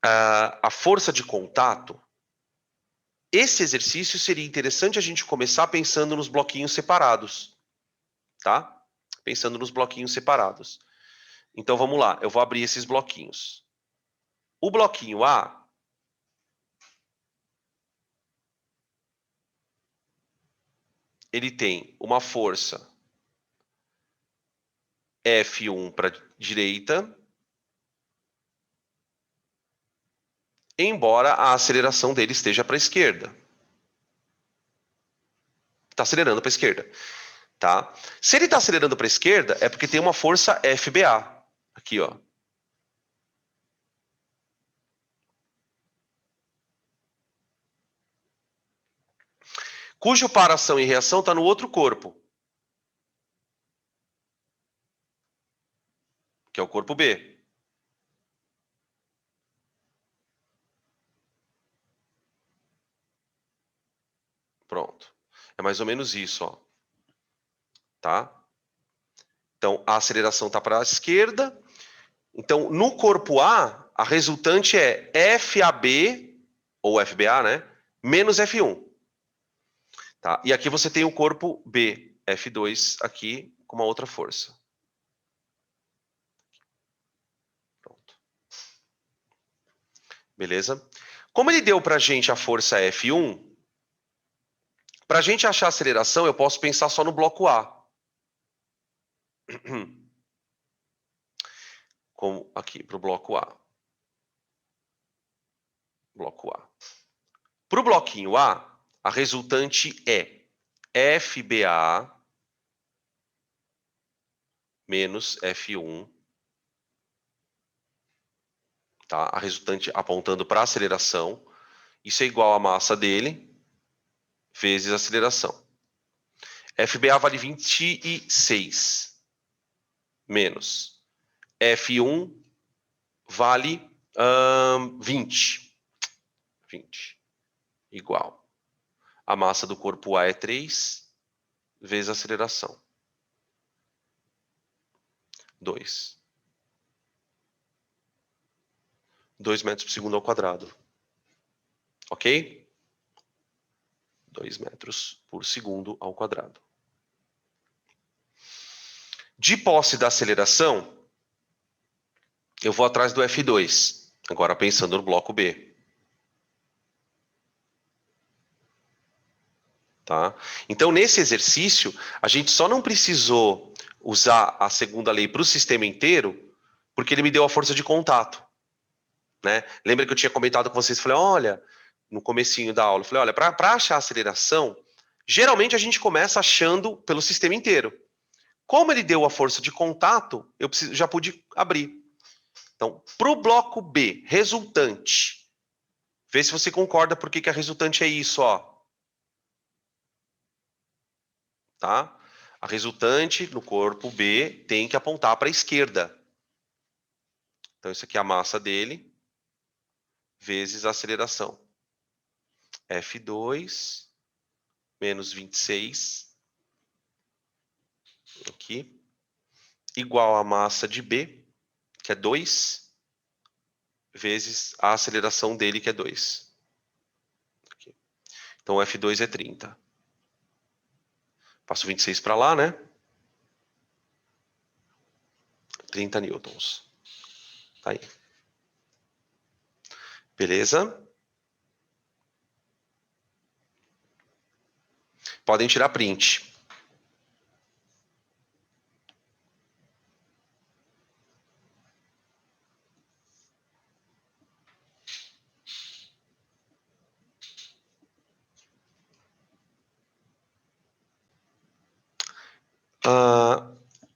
a força de contato, esse exercício seria interessante a gente começar pensando nos bloquinhos separados, tá? Pensando nos bloquinhos separados. Então, vamos lá, eu vou abrir esses bloquinhos. O bloquinho A, ele tem uma força F1 para a direita, embora a aceleração dele esteja para a esquerda. Está acelerando para a esquerda. Tá? Se ele está acelerando para a esquerda, é porque tem uma força FBA. Aqui, ó. Cujo par ação e reação está no outro corpo. Que é o corpo B. Pronto. É mais ou menos isso, ó. Tá? Então, a aceleração está para a esquerda. Então, no corpo A, a resultante é FAB, ou FBA, né? Menos F1. Tá? E aqui você tem o corpo B, F2, aqui com uma outra força. Pronto. Beleza? Como ele deu para a gente a força F1, para a gente achar a aceleração, eu posso pensar só no bloco A. Como aqui, para o bloco A. Bloco A. Para o bloquinho A, a resultante é FBA menos F1. Tá? A resultante apontando para a aceleração. Isso é igual à massa dele, vezes a aceleração. FBA vale 26. Menos. F1 vale 20. 20. Igual. A massa do corpo A é 3, vezes a aceleração. 2. 2 metros por segundo ao quadrado. Ok? 2 metros por segundo ao quadrado. De posse da aceleração, eu vou atrás do F2. Agora pensando no bloco B. Tá? Então, nesse exercício, a gente só não precisou usar a segunda lei para o sistema inteiro, porque ele me deu a força de contato. Né? Lembra que eu tinha comentado com vocês, falei, olha, no comecinho da aula, eu falei, olha, para achar a aceleração, geralmente a gente começa achando pelo sistema inteiro. Como ele deu a força de contato, eu já pude abrir. Então, para o bloco B, resultante, vê se você concorda por que a resultante é isso, ó. Tá? A resultante no corpo B tem que apontar para a esquerda. Então, isso aqui é a massa dele, vezes a aceleração. F2 menos 26, aqui, igual a massa de B, que é 2, vezes a aceleração dele, que é 2. Aqui. Então, F2 é 30. Passo 26 para lá, né? 30 newtons. Tá aí. Beleza? Podem tirar print.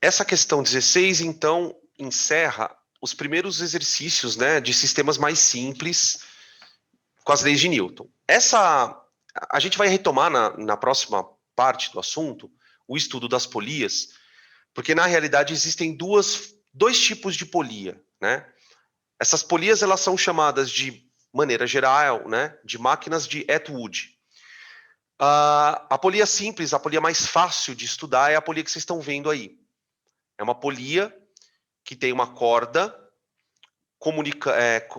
Essa questão 16, então, encerra os primeiros exercícios, né, de sistemas mais simples com as leis de Newton. A gente vai retomar na próxima parte do assunto o estudo das polias, porque na realidade existem dois tipos de polia, né? Essas polias elas são chamadas de maneira geral, né, de máquinas de Atwood. A polia simples, a polia mais fácil de estudar é a polia que vocês estão vendo aí. É uma polia que tem uma corda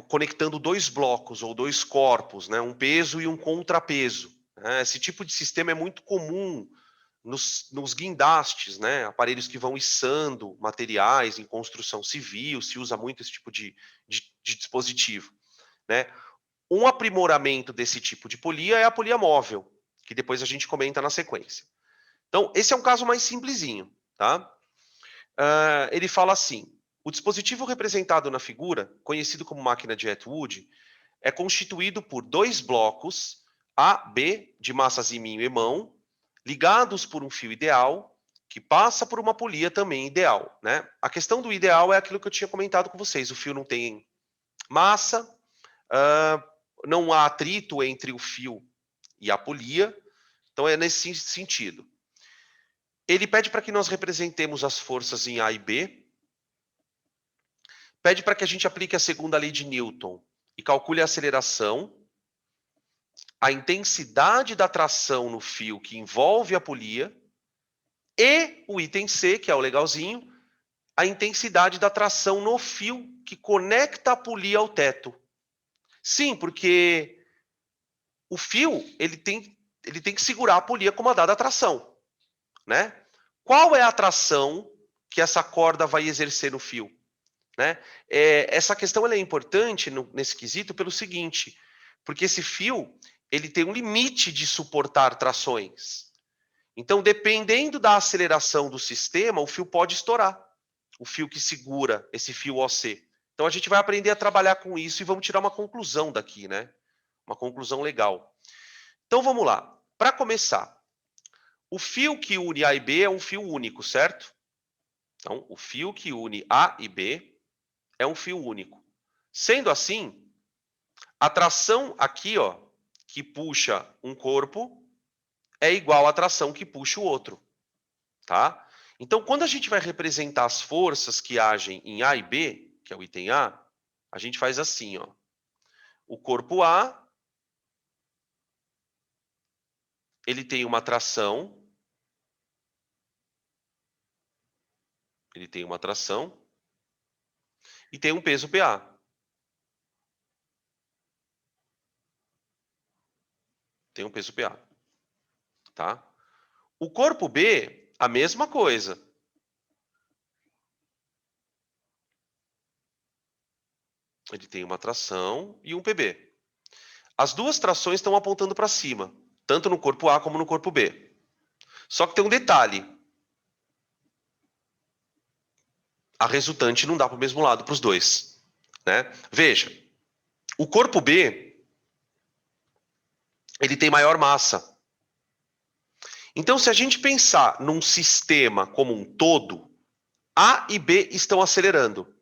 conectando dois blocos ou dois corpos, né, um peso e um contrapeso. Esse tipo de sistema é muito comum nos guindastes, né, aparelhos que vão içando materiais em construção civil, se usa muito esse tipo de dispositivo, né? Um aprimoramento desse tipo de polia é a polia móvel, que depois a gente comenta na sequência. Então, esse é um caso mais simplesinho, tá? Ele fala assim: o dispositivo representado na figura, conhecido como máquina de Atwood, é constituído por dois blocos A, B, de massas ímã e mão, ligados por um fio ideal, que passa por uma polia também ideal, né? A questão do ideal é aquilo que eu tinha comentado com vocês: o fio não tem massa, não há atrito entre o fio e a polia, então é nesse sentido. Ele pede para que nós representemos as forças em A e B, pede para que a gente aplique a segunda lei de Newton e calcule a aceleração, a intensidade da tração no fio que envolve a polia e o item C, que é o legalzinho, a intensidade da tração no fio que conecta a polia ao teto. Sim, porque o fio ele tem que segurar a polia com uma dada tração, né? Qual é a tração que essa corda vai exercer no fio? Né? Essa questão ela é importante nesse quesito pelo seguinte, porque esse fio ele tem um limite de suportar trações. Então, dependendo da aceleração do sistema, o fio pode estourar. O fio que segura esse fio OC. Então, a gente vai aprender a trabalhar com isso e vamos tirar uma conclusão daqui, né? Uma conclusão legal. Então, vamos lá. Para começar, o fio que une A e B é um fio único, certo? Então, o fio que une A e B é um fio único. Sendo assim, a tração aqui, ó, que puxa um corpo, é igual à tração que puxa o outro, tá? Então, quando a gente vai representar as forças que agem em A e B, que é o item A, a gente faz assim, ó. O corpo A, ele tem uma tração, e tem um peso PA. Tem um peso PA, tá? O corpo B, a mesma coisa. Ele tem uma tração e um PB. As duas trações estão apontando para cima, tanto no corpo A como no corpo B. Só que tem um detalhe. A resultante não dá para o mesmo lado para os dois, né? Veja, o corpo B, ele tem maior massa. Então, se a gente pensar num sistema como um todo, A e B estão acelerando,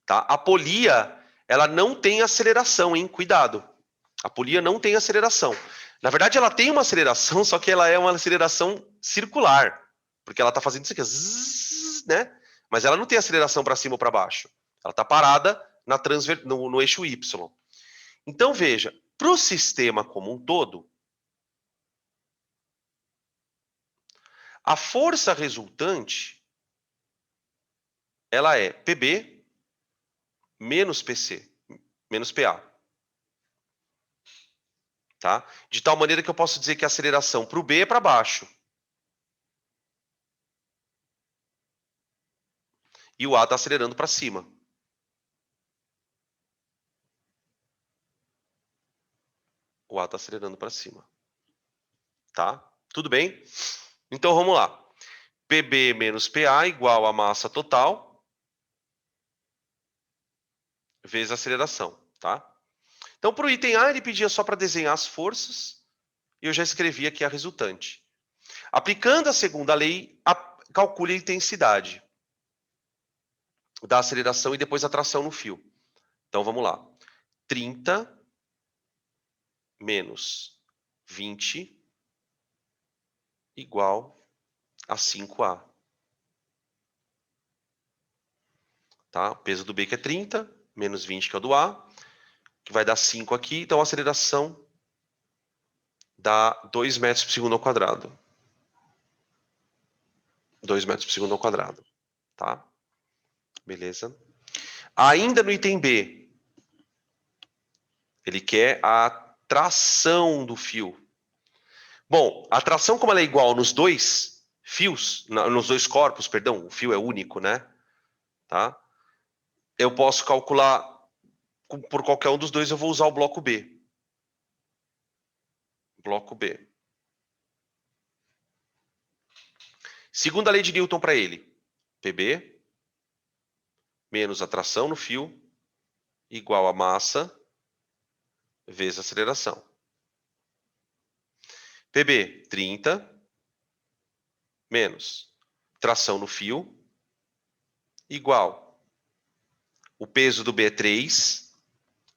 tá? A polia, ela não tem aceleração, hein? Cuidado. A polia não tem aceleração. Na verdade, ela tem uma aceleração, só que ela é uma aceleração circular, porque ela está fazendo isso aqui, zzz, né? Mas ela não tem aceleração para cima ou para baixo. Ela está parada no eixo Y. Então, veja, para o sistema como um todo, a força resultante ela é PB menos PC, menos PA. Tá? De tal maneira que eu posso dizer que a aceleração para o B é para baixo. E o A está acelerando para cima. O A está acelerando para cima. Tá? Tudo bem? Então, vamos lá. PB menos PA igual a massa total vezes a aceleração. Tá? Então, para o item A, ele pedia só para desenhar as forças. E eu já escrevi aqui a resultante. Aplicando a segunda lei, calcule a intensidade. da aceleração e depois a tração no fio. Então, vamos lá. 30 menos 20 igual a 5A. Tá? O peso do B que é 30, menos 20 que é o do A, que vai dar 5 aqui. Então, a aceleração dá 2 metros por segundo ao quadrado. 2 metros por segundo ao quadrado. Tá? Beleza? Ainda no item B, ele quer a tração do fio. Bom, a tração, como ela é igual nos dois fios, nos dois corpos, perdão, o fio é único, né? Tá? Eu posso calcular por qualquer um dos dois, eu vou usar o bloco B. Bloco B. Segunda lei de Newton para ele. PB menos a tração no fio igual a massa vezes a aceleração. PB, 30 menos tração no fio igual. O peso do B é 3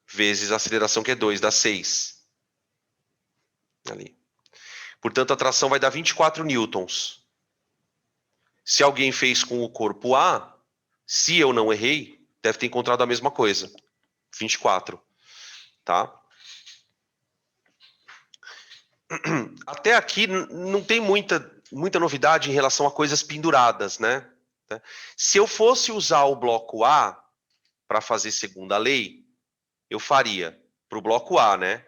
vezes a aceleração que é 2, dá 6. Ali. Portanto, a tração vai dar 24 newtons. Se alguém fez com o corpo A, se eu não errei, deve ter encontrado a mesma coisa. 24. Tá? Até aqui não tem muita novidade em relação a coisas penduradas, né? Se eu fosse usar o bloco A para fazer segunda lei, eu faria para o bloco A, né?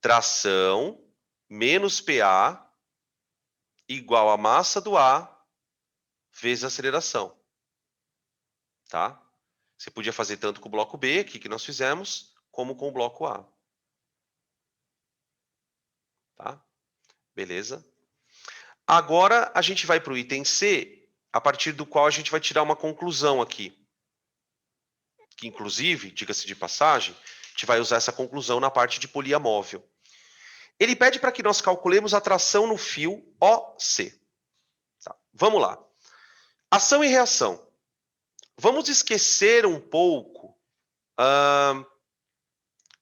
Tração menos PA igual a massa do A vezes a aceleração. Tá? Você podia fazer tanto com o bloco B, aqui que nós fizemos, como com o bloco A. Tá? Beleza? Agora a gente vai para o item C, a partir do qual a gente vai tirar uma conclusão aqui. Que inclusive, diga-se de passagem, a gente vai usar essa conclusão na parte de polia móvel. Ele pede para que nós calculemos a tração no fio OC. Tá? Vamos lá. Ação e reação. Vamos esquecer um pouco...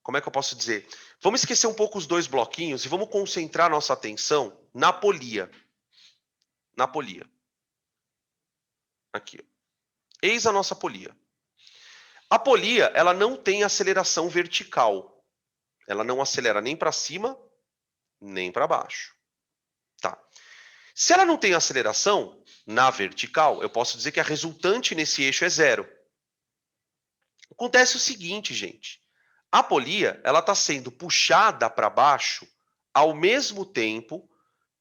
como é que eu posso dizer? Vamos esquecer um pouco os dois bloquinhos e vamos concentrar nossa atenção na polia. Na polia. Aqui. Eis a nossa polia. A polia, ela não tem aceleração vertical. Ela não acelera nem para cima, nem para baixo. Tá. Se ela não tem aceleração na vertical, eu posso dizer que a resultante nesse eixo é 0. Acontece o seguinte, gente. A polia, ela está sendo puxada para baixo ao mesmo tempo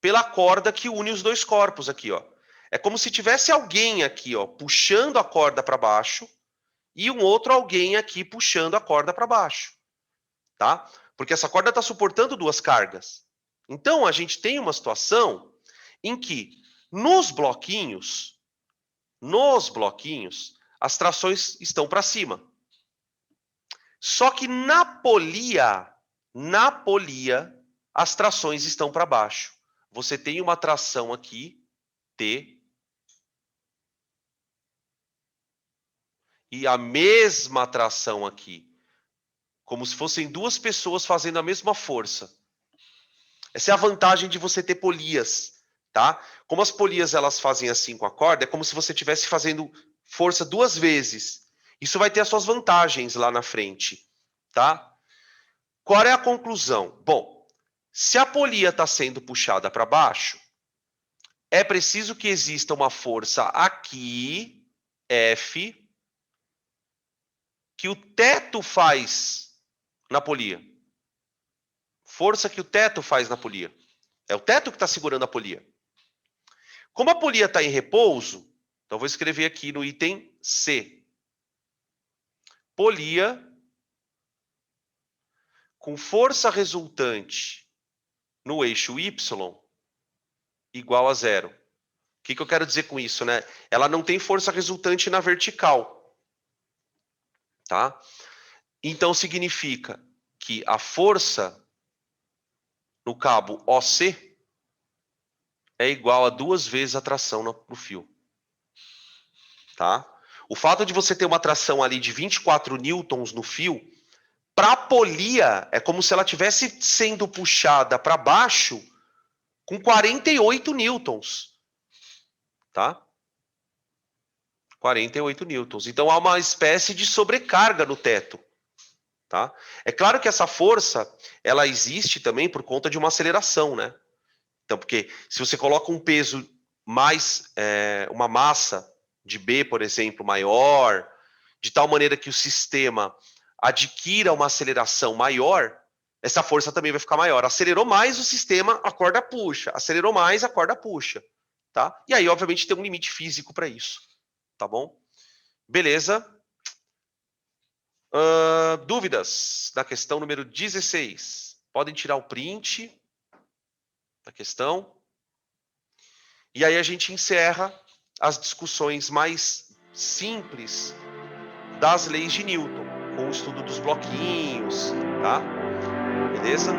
pela corda que une os dois corpos aqui, ó. É como se tivesse alguém aqui, ó, puxando a corda para baixo e um outro alguém aqui puxando a corda para baixo, tá? Porque essa corda está suportando duas cargas. Então, a gente tem uma situação em que nos bloquinhos, as trações estão para cima. Só que na polia, as trações estão para baixo. Você tem uma tração aqui, T, e a mesma tração aqui, como se fossem duas pessoas fazendo a mesma força. Essa é a vantagem de você ter polias, tá? Como as polias elas fazem assim com a corda, é como se você estivesse fazendo força duas vezes. Isso vai ter as suas vantagens lá na frente, tá? Qual é a conclusão? Bom, se a polia está sendo puxada para baixo, é preciso que exista uma força aqui, F, que o teto faz na polia. Força que o teto faz na polia. É o teto que está segurando a polia. Como a polia está em repouso, então vou escrever aqui no item C. Polia com força resultante no eixo Y igual a 0. O que eu quero dizer com isso, né? Ela não tem força resultante na vertical. Tá? Então significa que a força no cabo OC é igual a 2 vezes a tração no fio. Tá? O fato de você ter uma tração ali de 24 newtons no fio, para a polia, é como se ela estivesse sendo puxada para baixo com 48 newtons. Tá? 48 newtons. Então há uma espécie de sobrecarga no teto. Tá? É claro que essa força, ela existe também por conta de uma aceleração, né? Então, porque se você coloca um peso mais, uma massa de B, por exemplo, maior, de tal maneira que o sistema adquira uma aceleração maior, essa força também vai ficar maior. Acelerou mais o sistema, a corda puxa. Acelerou mais, a corda puxa. Tá? E aí, obviamente, tem um limite físico para isso. Tá bom? Beleza. Dúvidas da questão número 16? Podem tirar o print da questão. E aí a gente encerra as discussões mais simples das leis de Newton, com o estudo dos bloquinhos, tá? Beleza?